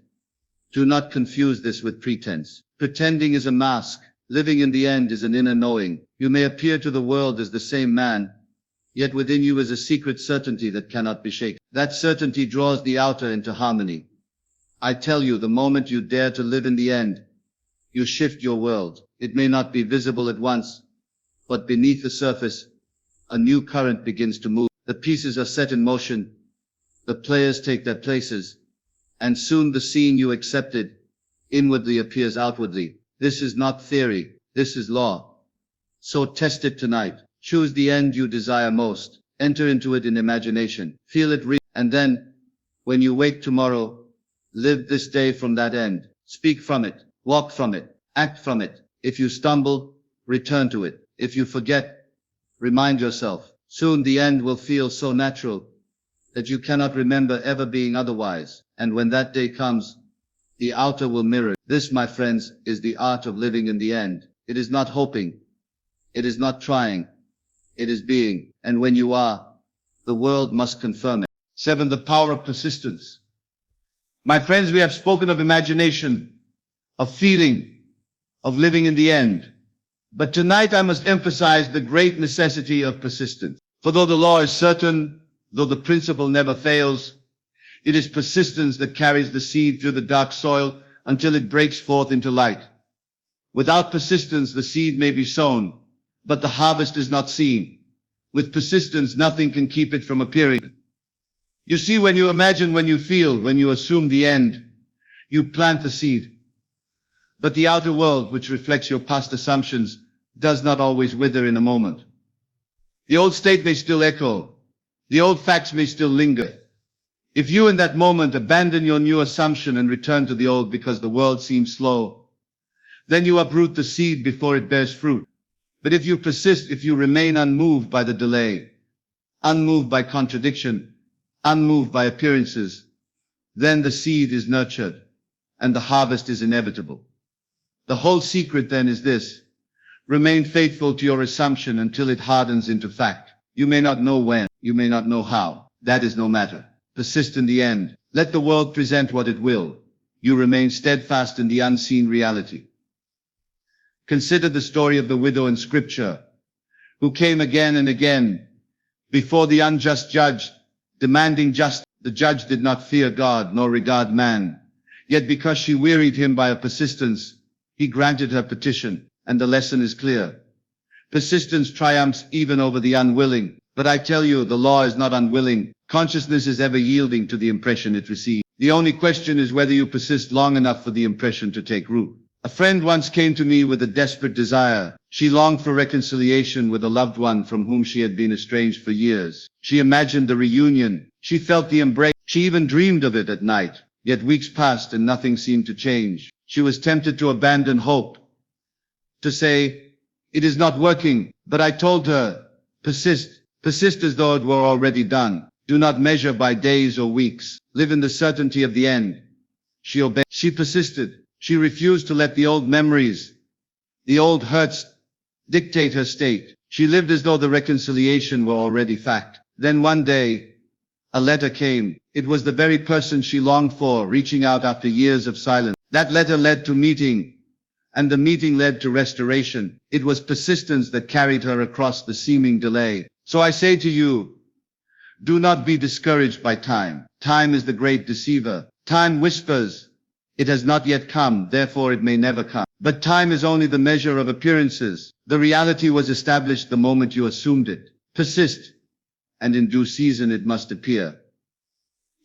Do not confuse this with pretense. Pretending is a mask. Living in the end is an inner knowing. You may appear to the world as the same man, yet within you is a secret certainty that cannot be shaken. That certainty draws the outer into harmony. I tell you, the moment you dare to live in the end, you shift your world. It may not be visible at once, but beneath the surface, a new current begins to move. The pieces are set in motion. The players take their places, and soon the scene you accepted inwardly appears outwardly. This is not theory. This is law. So test it tonight. Choose the end you desire most. Enter into it in imagination. Feel it real. And then, when you wake tomorrow, live this day from that end. Speak from it. Walk from it. Act from it. If you stumble, return to it. If you forget, remind yourself. Soon the end will feel so natural that you cannot remember ever being otherwise. And when that day comes, the outer will mirror. This, my friends, is the art of living in the end. It is not hoping. It is not trying. It is being. And when you are, the world must confirm it. 7. The power of persistence. My friends, we have spoken of imagination, of feeling, of living in the end. But tonight I must emphasize the great necessity of persistence. For though the law is certain, though the principle never fails, it is persistence that carries the seed through the dark soil until it breaks forth into light. Without persistence, the seed may be sown, but the harvest is not seen. With persistence, nothing can keep it from appearing. You see, when you imagine, when you feel, when you assume the end, you plant the seed. But the outer world, which reflects your past assumptions, does not always wither in a moment. The old state may still echo. The old facts may still linger. If you in that moment abandon your new assumption and return to the old because the world seems slow, then you uproot the seed before it bears fruit. But if you persist, if you remain unmoved by the delay, unmoved by contradiction, unmoved by appearances, then the seed is nurtured and the harvest is inevitable. The whole secret then is this: remain faithful to your assumption until it hardens into fact. You may not know when, you may not know how. That is no matter. Persist in the end. Let the world present what it will. You remain steadfast in the unseen reality. Consider the story of the widow in Scripture, who came again and again before the unjust judge, demanding justice. The judge did not fear God nor regard man. Yet because she wearied him by her persistence, he granted her petition. And the lesson is clear. Persistence triumphs even over the unwilling. But I tell you, the law is not unwilling. Consciousness is ever yielding to the impression it receives. The only question is whether you persist long enough for the impression to take root. A friend once came to me with a desperate desire. She longed for reconciliation with a loved one from whom she had been estranged for years. She imagined the reunion. She felt the embrace. She even dreamed of it at night. Yet weeks passed and nothing seemed to change. She was tempted to abandon hope, to say, "It is not working." But I told her, persist. Persist as though it were already done. Do not measure by days or weeks. Live in the certainty of the end. She obeyed. She persisted. She refused to let the old memories, the old hurts, dictate her state. She lived as though the reconciliation were already fact. Then one day, a letter came. It was the very person she longed for, reaching out after years of silence. That letter led to meeting, and the meeting led to restoration. It was persistence that carried her across the seeming delay. So I say to you, do not be discouraged by time. Time is the great deceiver. Time whispers, "It has not yet come, therefore it may never come." But time is only the measure of appearances. The reality was established the moment you assumed it. Persist, and in due season it must appear.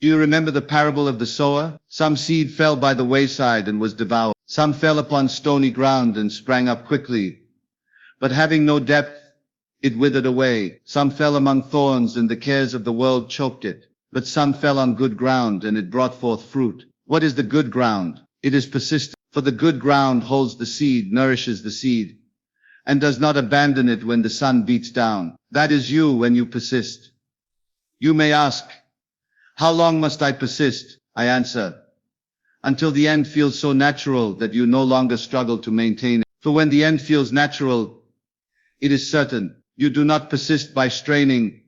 Do you remember the parable of the sower? Some seed fell by the wayside and was devoured. Some fell upon stony ground and sprang up quickly, but having no depth, it withered away. Some fell among thorns and the cares of the world choked it. But some fell on good ground and it brought forth fruit. What is the good ground? It is persistence. For the good ground holds the seed, nourishes the seed, and does not abandon it when the sun beats down. That is you when you persist. You may ask, how long must I persist? I answer, until the end feels so natural that you no longer struggle to maintain it. For when the end feels natural, it is certain. You do not persist by straining,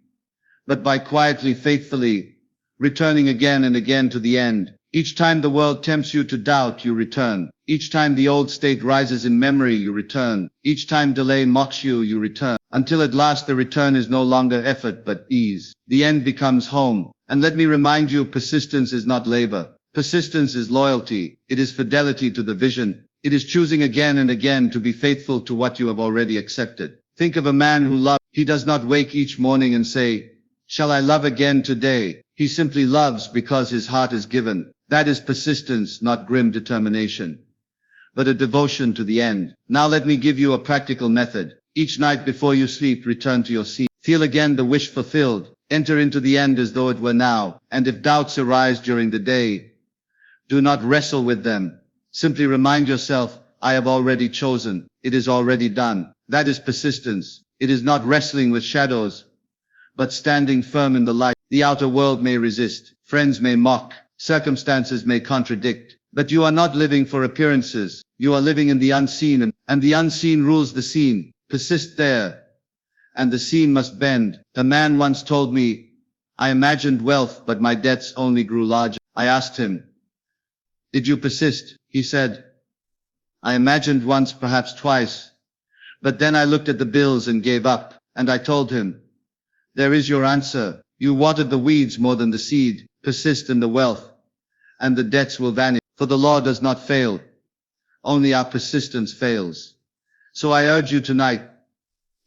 but by quietly, faithfully, returning again and again to the end. Each time the world tempts you to doubt, you return. Each time the old state rises in memory, you return. Each time delay mocks you, you return. Until at last the return is no longer effort but ease. The end becomes home. And let me remind you, persistence is not labor. Persistence is loyalty. It is fidelity to the vision. It is choosing again and again to be faithful to what you have already accepted. Think of a man who loves. He does not wake each morning and say, "Shall I love again today?" He simply loves because his heart is given. That is persistence, not grim determination, but a devotion to the end. Now let me give you a practical method. Each night before you sleep, return to your seat. Feel again the wish fulfilled. Enter into the end as though it were now. And if doubts arise during the day, do not wrestle with them. Simply remind yourself, I have already chosen. It is already done. That is persistence. It is not wrestling with shadows, but standing firm in the light. The outer world may resist. Friends may mock. Circumstances may contradict. But you are not living for appearances. You are living in the unseen, and the unseen rules the scene. Persist there, and the scene must bend. A man once told me, I imagined wealth, but my debts only grew larger. I asked him, did you persist? He said, I imagined once, perhaps twice, but then I looked at the bills and gave up. And I told him, there is your answer. You watered the weeds more than the seed. Persist in the wealth, and the debts will vanish. For the law does not fail. Only our persistence fails. So I urge you tonight,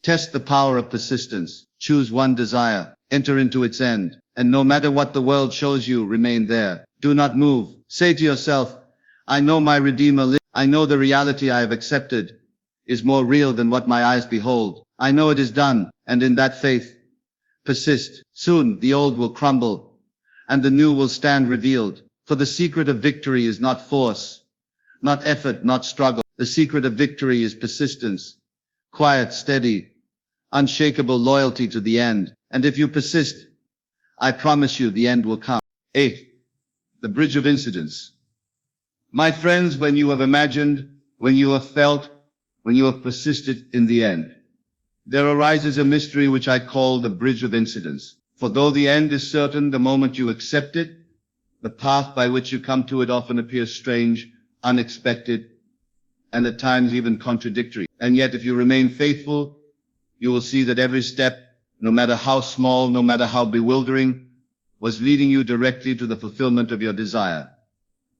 test the power of persistence. Choose one desire. Enter into its end. And no matter what the world shows you, remain there. Do not move. Say to yourself, I know my Redeemer lives. I know the reality I have accepted is more real than what my eyes behold. I know it is done. And in that faith, persist. Soon the old will crumble, and the new will stand revealed. For the secret of victory is not force, not effort, not struggle. The secret of victory is persistence, quiet, steady, unshakable loyalty to the end. And if you persist, I promise you the end will come. 8. The bridge of incidents. My friends, when you have imagined, when you have felt, when you have persisted in the end, there arises a mystery which I call the bridge of incidents. For though the end is certain the moment you accept it, the path by which you come to it often appears strange, unexpected, and at times even contradictory. And yet if you remain faithful, you will see that every step, no matter how small, no matter how bewildering, was leading you directly to the fulfillment of your desire.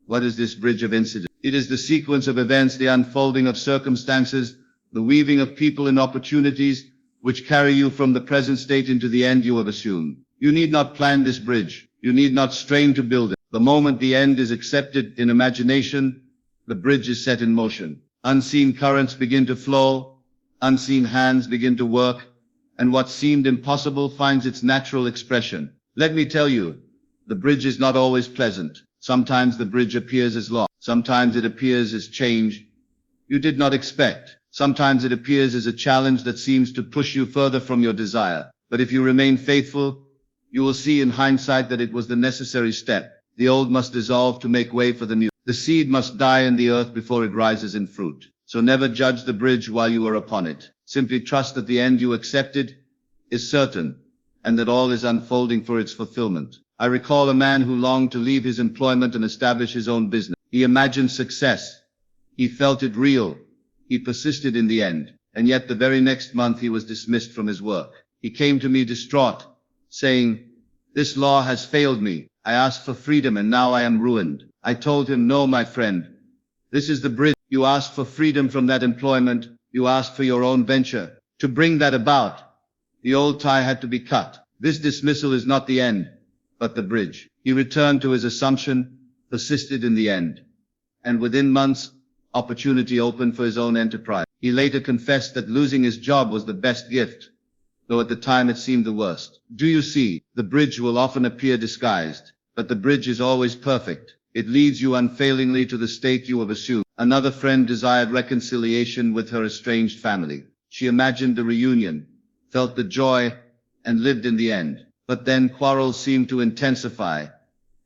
What is this bridge of incidents? It is the sequence of events, the unfolding of circumstances, the weaving of people and opportunities, which carry you from the present state into the end you have assumed. You need not plan this bridge. You need not strain to build it. The moment the end is accepted in imagination, the bridge is set in motion. Unseen currents begin to flow, unseen hands begin to work, and what seemed impossible finds its natural expression. Let me tell you, the bridge is not always pleasant. Sometimes the bridge appears as loss. Sometimes it appears as change you did not expect. Sometimes it appears as a challenge that seems to push you further from your desire. But if you remain faithful, you will see in hindsight that it was the necessary step. The old must dissolve to make way for the new. The seed must die in the earth before it rises in fruit. So never judge the bridge while you are upon it. Simply trust that the end you accepted is certain, and that all is unfolding for its fulfillment. I recall a man who longed to leave his employment and establish his own business. He imagined success. He felt it real. He persisted in the end. And yet the very next month he was dismissed from his work. He came to me distraught, saying, "This law has failed me. I asked for freedom and now I am ruined." I told him, "No, my friend. This is the bridge. You asked for freedom from that employment. You asked for your own venture. To bring that about, the old tie had to be cut. This dismissal is not the end, but the bridge." He returned to his assumption, persisted in the end. And within months, opportunity opened for his own enterprise. He later confessed that losing his job was the best gift, though at the time it seemed the worst. Do you see? The bridge will often appear disguised, but the bridge is always perfect. It leads you unfailingly to the state you have assumed. Another friend desired reconciliation with her estranged family. She imagined the reunion, felt the joy, and lived in the end. But then quarrels seemed to intensify,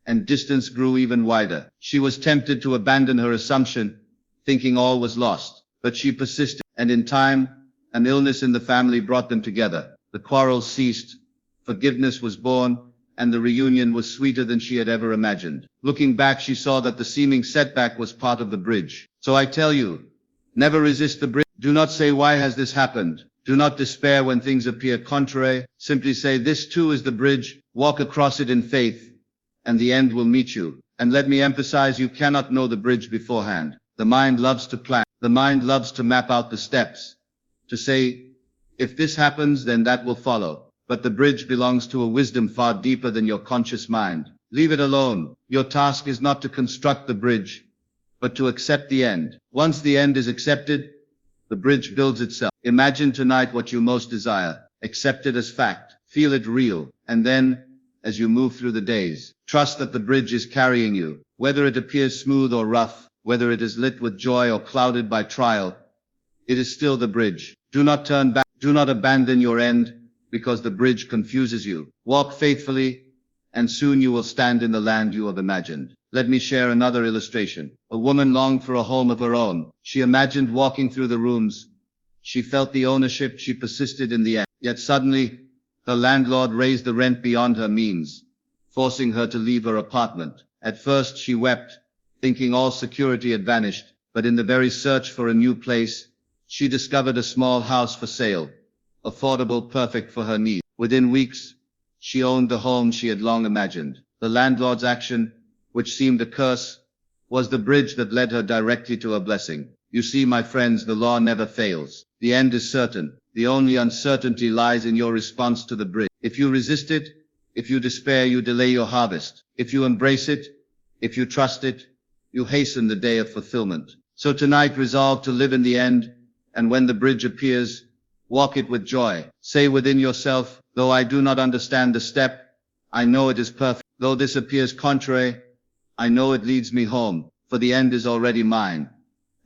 and distance grew even wider. She was tempted to abandon her assumption, thinking all was lost. But she persisted, and in time, an illness in the family brought them together. The quarrels ceased, forgiveness was born, and the reunion was sweeter than she had ever imagined. Looking back, she saw that the seeming setback was part of the bridge. So I tell you, never resist the bridge. Do not say, "Why has this happened?" Do not despair when things appear contrary. Simply say, "This too is the bridge." Walk across it in faith, and the end will meet you. And let me emphasize, you cannot know the bridge beforehand. The mind loves to plan. The mind loves to map out the steps, to say, if this happens, then that will follow. But the bridge belongs to a wisdom far deeper than your conscious mind. Leave it alone. Your task is not to construct the bridge, but to accept the end. Once the end is accepted, the bridge builds itself. Imagine tonight what you most desire. Accept it as fact. Feel it real. And then, as you move through the days, trust that the bridge is carrying you. Whether it appears smooth or rough, whether it is lit with joy or clouded by trial, it is still the bridge. Do not turn back. Do not abandon your end, because the bridge confuses you. Walk faithfully, and soon you will stand in the land you have imagined. Let me share another illustration. A woman longed for a home of her own. She imagined walking through the rooms. She felt the ownership. She persisted in the end. Yet suddenly, the landlord raised the rent beyond her means, forcing her to leave her apartment. At first she wept, thinking all security had vanished. But in the very search for a new place, she discovered a small house for sale, affordable, perfect for her needs. Within weeks, she owned the home she had long imagined. The landlord's action, which seemed a curse, was the bridge that led her directly to a blessing. You see, my friends, the law never fails. The end is certain. The only uncertainty lies in your response to the bridge. If you resist it, if you despair, you delay your harvest. If you embrace it, if you trust it, you hasten the day of fulfillment. So tonight resolve to live in the end, and when the bridge appears, Walk it with joy. Say within yourself, though I do not understand the step, I know it is perfect. Though this appears contrary, I know it leads me home, for the end is already mine,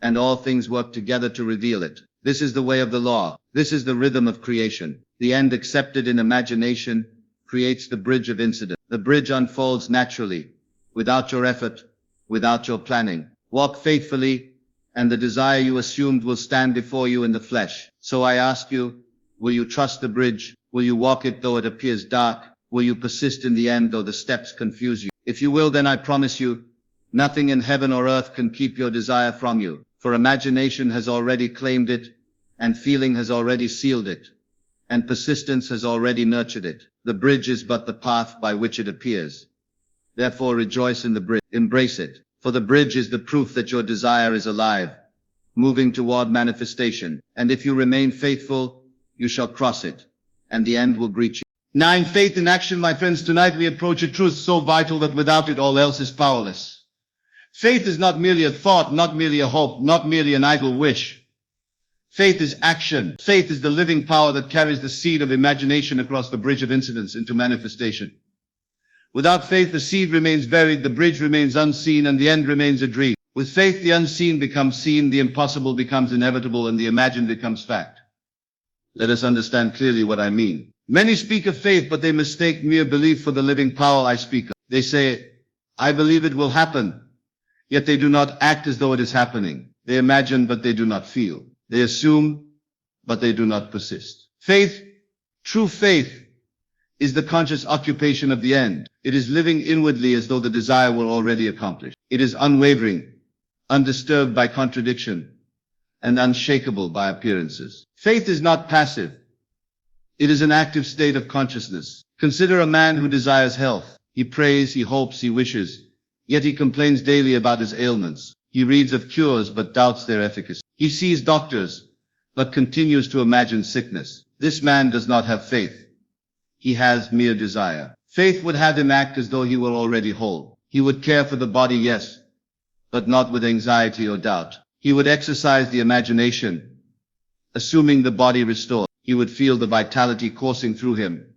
and all things work together to reveal it. This is the way of the law. This is the rhythm of creation. The end accepted in imagination creates the bridge of incident. The bridge unfolds naturally, without your effort, without your planning. Walk faithfully, and the desire you assumed will stand before you in the flesh. So I ask you, will you trust the bridge? Will you walk it though it appears dark? Will you persist in the end though the steps confuse you? If you will, then I promise you, nothing in heaven or earth can keep your desire from you, for imagination has already claimed it, and feeling has already sealed it, and persistence has already nurtured it. The bridge is but the path by which it appears. Therefore rejoice in the bridge, embrace it, for the bridge is the proof that your desire is alive, moving toward manifestation, and if you remain faithful, you shall cross it, and the end will greet you. 9. Faith in action. My friends, tonight we approach a truth so vital that without it all else is powerless. Faith is not merely a thought, not merely a hope, not merely an idle wish. Faith is action. Faith is the living power that carries the seed of imagination across the bridge of incidents into manifestation. Without faith, the seed remains buried, the bridge remains unseen, and the end remains a dream. With faith, the unseen becomes seen, the impossible becomes inevitable, and the imagined becomes fact. Let us understand clearly what I mean. Many speak of faith, but they mistake mere belief for the living power I speak of. They say, I believe it will happen, yet they do not act as though it is happening. They imagine, but they do not feel. They assume, but they do not persist. Faith, true faith, is the conscious occupation of the end. It is living inwardly as though the desire were already accomplished. It is unwavering, undisturbed by contradiction, and unshakable by appearances. Faith is not passive. It is an active state of consciousness. Consider a man who desires health. He prays, he hopes, he wishes, yet he complains daily about his ailments. He reads of cures but doubts their efficacy. He sees doctors but continues to imagine sickness. This man does not have faith. He has mere desire. Faith would have him act as though he were already whole. He would care for the body, yes, but not with anxiety or doubt. He would exercise the imagination, assuming the body restored. He would feel the vitality coursing through him,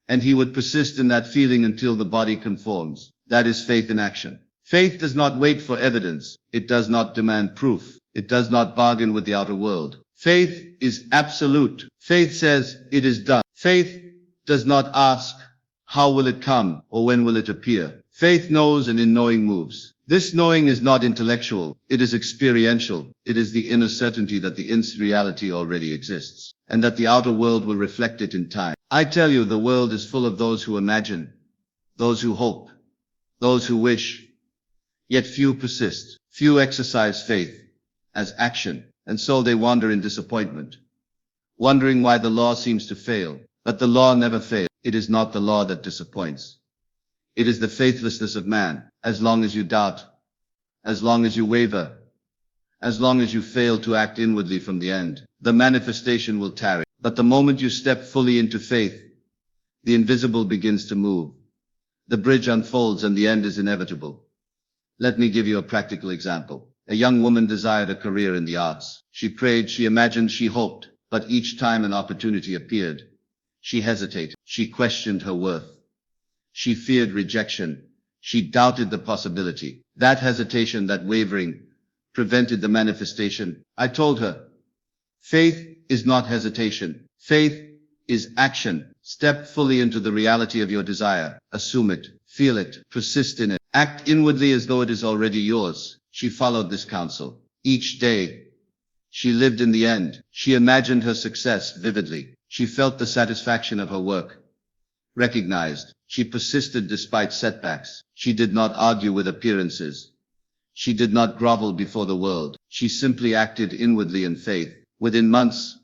and he would persist in that feeling until the body conforms. That is faith in action. Faith does not wait for evidence. It does not demand proof. It does not bargain with the outer world. Faith is absolute. Faith says, it is done. Faith does not ask, how will it come, or when will it appear? Faith knows, and in knowing moves. This knowing is not intellectual. It is experiential. It is the inner certainty that the instant reality already exists, and that the outer world will reflect it in time. I tell you, the world is full of those who imagine, those who hope, those who wish, yet few persist. Few exercise faith as action, and so they wander in disappointment, wondering why the law seems to fail. But the law never fails. It is not the law that disappoints. It is the faithlessness of man. As long as you doubt, as long as you waver, as long as you fail to act inwardly from the end, the manifestation will tarry. But the moment you step fully into faith, the invisible begins to move. The bridge unfolds and the end is inevitable. Let me give you a practical example. A young woman desired a career in the arts. She prayed, she imagined, she hoped, but each time an opportunity appeared, she hesitated. She questioned her worth. She feared rejection. She doubted the possibility. That hesitation, that wavering, prevented the manifestation. I told her, faith is not hesitation. Faith is action. Step fully into the reality of your desire. Assume it. Feel it. Persist in it. Act inwardly as though it is already yours. She followed this counsel. Each day, she lived in the end. She imagined her success vividly. She felt the satisfaction of her work. Recognized. She persisted despite setbacks. She did not argue with appearances. She did not grovel before the world. She simply acted inwardly in faith. Within months,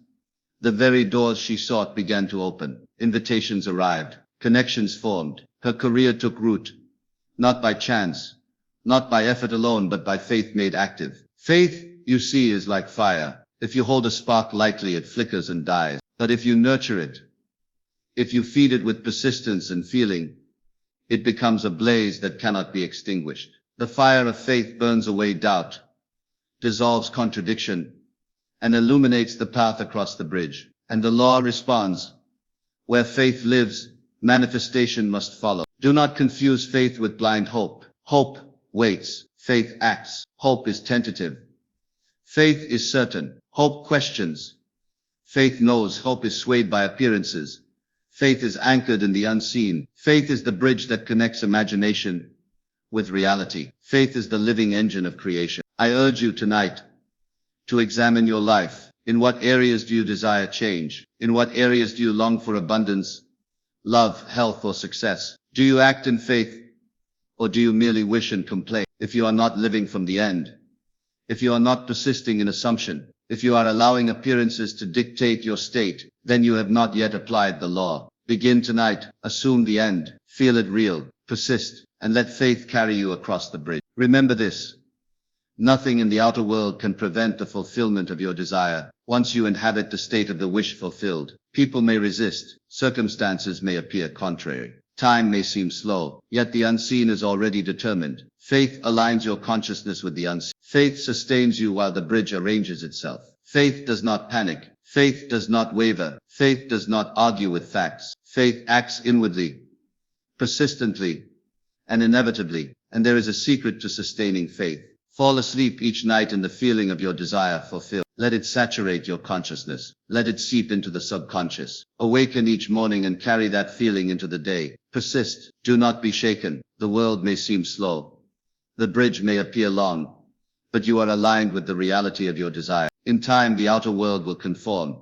the very doors she sought began to open. Invitations arrived. Connections formed. Her career took root. Not by chance, not by effort alone, but by faith made active. Faith, you see, is like fire. If you hold a spark lightly, it flickers and dies. But if you nurture it, if you feed it with persistence and feeling, it becomes a blaze that cannot be extinguished. The fire of faith burns away doubt, dissolves contradiction, and illuminates the path across the bridge. and the law responds. Where faith lives, manifestation must follow. Do not confuse faith with blind hope. Hope waits. Faith acts. Hope is tentative. Faith is certain. Hope questions. Faith knows. Hope is swayed by appearances. Faith is anchored in the unseen. Faith is the bridge that connects imagination with reality. Faith is the living engine of creation. I urge you tonight to examine your life. In what areas do you desire change? In what areas do you long for abundance, love, health, or success? Do you act in faith, or do you merely wish and complain? If you are not living from the end, if you are not persisting in assumption, if you are allowing appearances to dictate your state, then you have not yet applied the law. Begin tonight, assume the end, feel it real, persist, and let faith carry you across the bridge. Remember this. Nothing in the outer world can prevent the fulfillment of your desire. Once you inhabit the state of the wish fulfilled, people may resist, circumstances may appear contrary, time may seem slow, yet the unseen is already determined. Faith aligns your consciousness with the unseen. Faith sustains you while the bridge arranges itself. Faith does not panic. Faith does not waver. Faith does not argue with facts. Faith acts inwardly, persistently, and inevitably. And there is a secret to sustaining faith. Fall asleep each night in the feeling of your desire fulfilled. Let it saturate your consciousness. Let it seep into the subconscious. Awaken each morning and carry that feeling into the day. Persist. Do not be shaken. The world may seem slow. The bridge may appear long, but you are aligned with the reality of your desire. In time, the outer world will conform,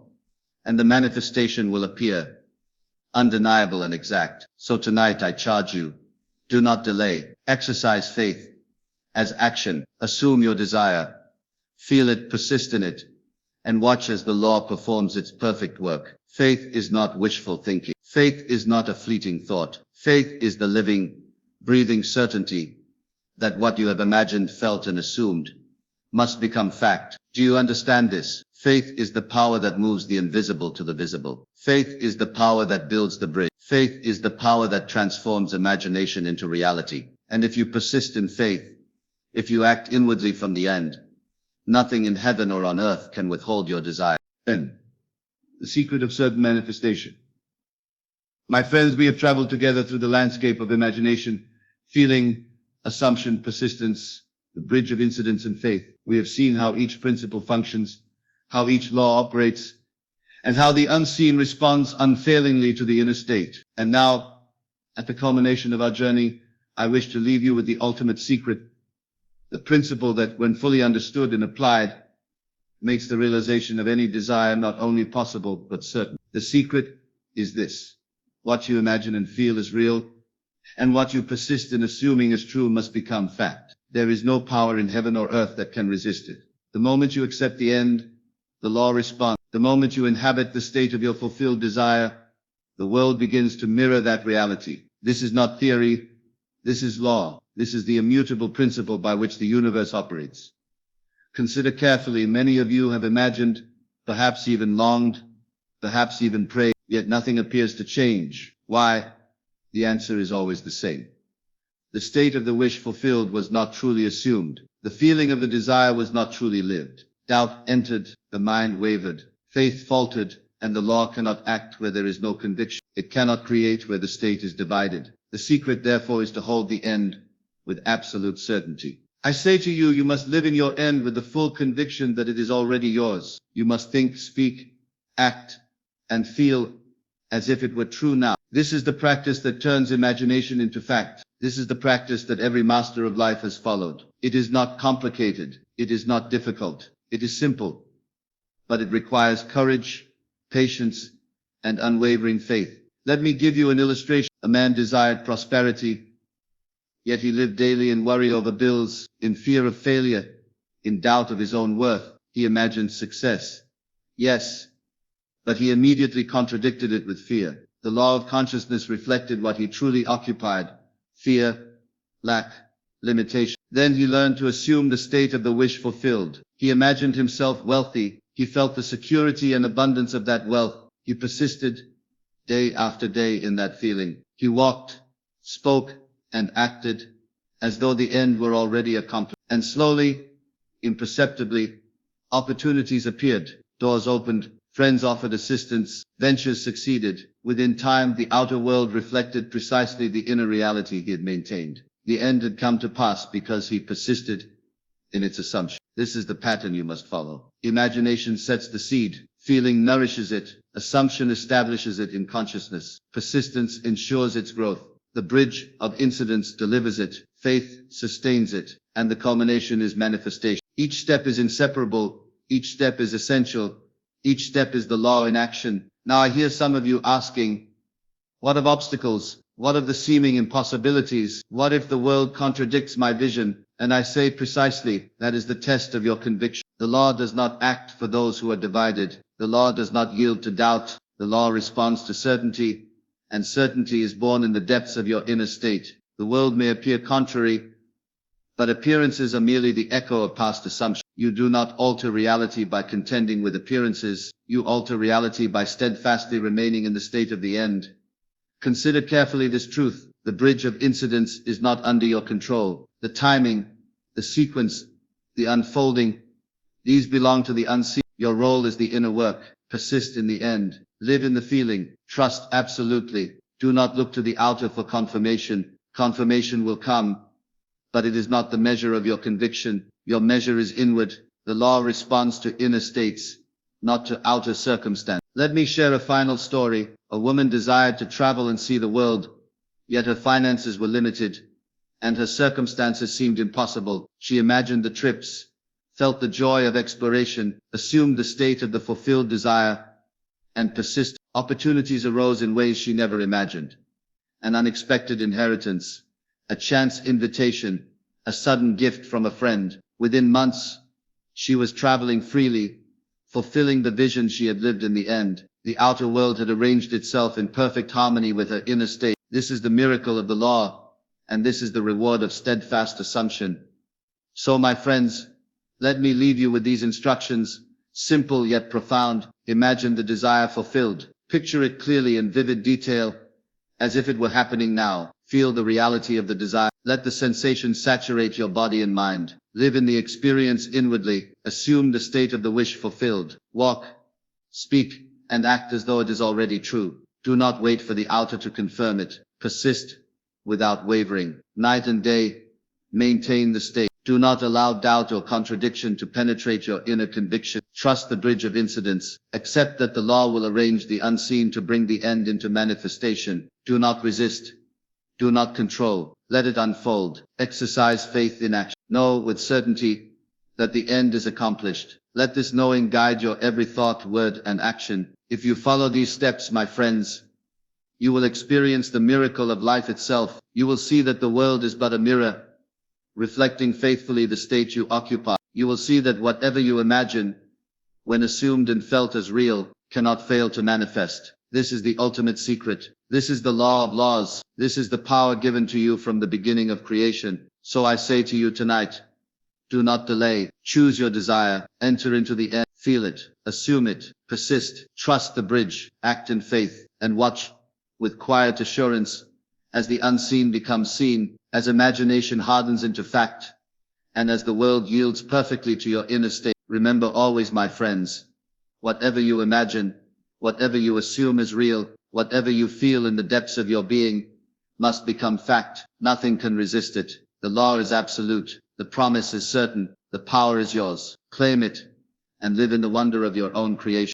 and the manifestation will appear undeniable and exact. So tonight I charge you, do not delay. Exercise faith as action. Assume your desire. Feel it, persist in it, and watch as the law performs its perfect work. Faith is not wishful thinking. Faith is not a fleeting thought. Faith is the living, breathing certainty that what you have imagined, felt, and assumed must become fact. Do you understand this? Faith is the power that moves the invisible to the visible. Faith is the power that builds the bridge. Faith is the power that transforms imagination into reality. And if you persist in faith, if you act inwardly from the end, nothing in heaven or on earth can withhold your desire. 10. The secret of certain manifestation. My friends, we have traveled together through the landscape of imagination, feeling, assumption, persistence, the bridge of incidence and faith. We have seen how each principle functions, how each law operates, and how the unseen responds unfailingly to the inner state. And now, at the culmination of our journey, I wish to leave you with the ultimate secret, the principle that, when fully understood and applied, makes the realization of any desire not only possible, but certain. The secret is this. What you imagine and feel is real, and what you persist in assuming is true must become fact. There is no power in heaven or earth that can resist it. The moment you accept the end, the law responds. The moment you inhabit the state of your fulfilled desire, the world begins to mirror that reality. This is not theory. This is law. This is the immutable principle by which the universe operates. Consider carefully. Many of you have imagined, perhaps even longed, perhaps even prayed, yet nothing appears to change. Why? The answer is always the same. The state of the wish fulfilled was not truly assumed. The feeling of the desire was not truly lived. Doubt entered, the mind wavered, faith faltered, and the law cannot act where there is no conviction. It cannot create where the state is divided. The secret, therefore, is to hold the end with absolute certainty. I say to you, you must live in your end with the full conviction that it is already yours. You must think, speak, act, and feel as if it were true now. This is the practice that turns imagination into fact. This is the practice that every master of life has followed. It is not complicated. It is not difficult. It is simple. But it requires courage, patience, and unwavering faith. Let me give you an illustration. A man desired prosperity, yet he lived daily in worry over bills, in fear of failure, in doubt of his own worth. He imagined success. Yes, but he immediately contradicted it with fear. The law of consciousness reflected what he truly occupied: fear, lack, limitation. Then he learned to assume the state of the wish fulfilled. He imagined himself wealthy. He felt the security and abundance of that wealth. He persisted day after day in that feeling. He walked, spoke, and acted as though the end were already accomplished. And slowly, imperceptibly, opportunities appeared. Doors opened, Friends offered assistance, ventures succeeded. Within time, the outer world reflected precisely the inner reality he had maintained. The end had come to pass because he persisted in its assumption. This is the pattern you must follow. Imagination sets the seed. Feeling nourishes it. Assumption establishes it in consciousness. Persistence ensures its growth. The bridge of incidents delivers it. Faith sustains it. And the culmination is manifestation. Each step is inseparable. Each step is essential. Each step is the law in action. Now I hear some of you asking, what of obstacles? What of the seeming impossibilities? What if the world contradicts my vision? And I say precisely, that is the test of your conviction. The law does not act for those who are divided. The law does not yield to doubt. The law responds to certainty, and certainty is born in the depths of your inner state. The world may appear contrary, but appearances are merely the echo of past assumptions. You do not alter reality by contending with appearances. You alter reality by steadfastly remaining in the state of the end. Consider carefully this truth. The bridge of incidents is not under your control. The timing, the sequence, the unfolding, these belong to the unseen. Your role is the inner work. Persist in the end. Live in the feeling. Trust absolutely. Do not look to the outer for confirmation. Confirmation will come, but it is not the measure of your conviction. Your measure is inward. The law responds to inner states, not to outer circumstance. Let me share a final story. A woman desired to travel and see the world, yet her finances were limited, and her circumstances seemed impossible. She imagined the trips, felt the joy of exploration, assumed the state of the fulfilled desire, and persisted. Opportunities arose in ways she never imagined. An unexpected inheritance, a chance invitation, a sudden gift from a friend. Within months, she was traveling freely, fulfilling the vision she had lived in the end. The outer world had arranged itself in perfect harmony with her inner state. This is the miracle of the law, and this is the reward of steadfast assumption. So, my friends, let me leave you with these instructions, simple yet profound. Imagine the desire fulfilled. Picture it clearly in vivid detail, as if it were happening now. Feel the reality of the desire. Let the sensation saturate your body and mind. Live in the experience inwardly. Assume the state of the wish fulfilled. Walk, speak, and act as though it is already true. Do not wait for the outer to confirm it. Persist without wavering. Night and day, maintain the state. Do not allow doubt or contradiction to penetrate your inner conviction. Trust the bridge of incidents. Accept that the law will arrange the unseen to bring the end into manifestation. Do not resist. Do not control. Let it unfold. Exercise faith in action. Know with certainty that the end is accomplished. Let this knowing guide your every thought, word, and action. If you follow these steps, my friends, you will experience the miracle of life itself. You will see that the world is but a mirror, reflecting faithfully the state you occupy. You will see that whatever you imagine, when assumed and felt as real, cannot fail to manifest. This is the ultimate secret. This is the law of laws. This is the power given to you from the beginning of creation. So I say to you tonight, do not delay. Choose your desire. Enter into the end. Feel it. Assume it. Persist. Trust the bridge. Act in faith. And watch with quiet assurance as the unseen becomes seen, as imagination hardens into fact, and as the world yields perfectly to your inner state. Remember always, my friends, whatever you imagine, whatever you assume is real, whatever you feel in the depths of your being, must become fact. Nothing can resist it. The law is absolute. The promise is certain. The power is yours. Claim it, and live in the wonder of your own creation.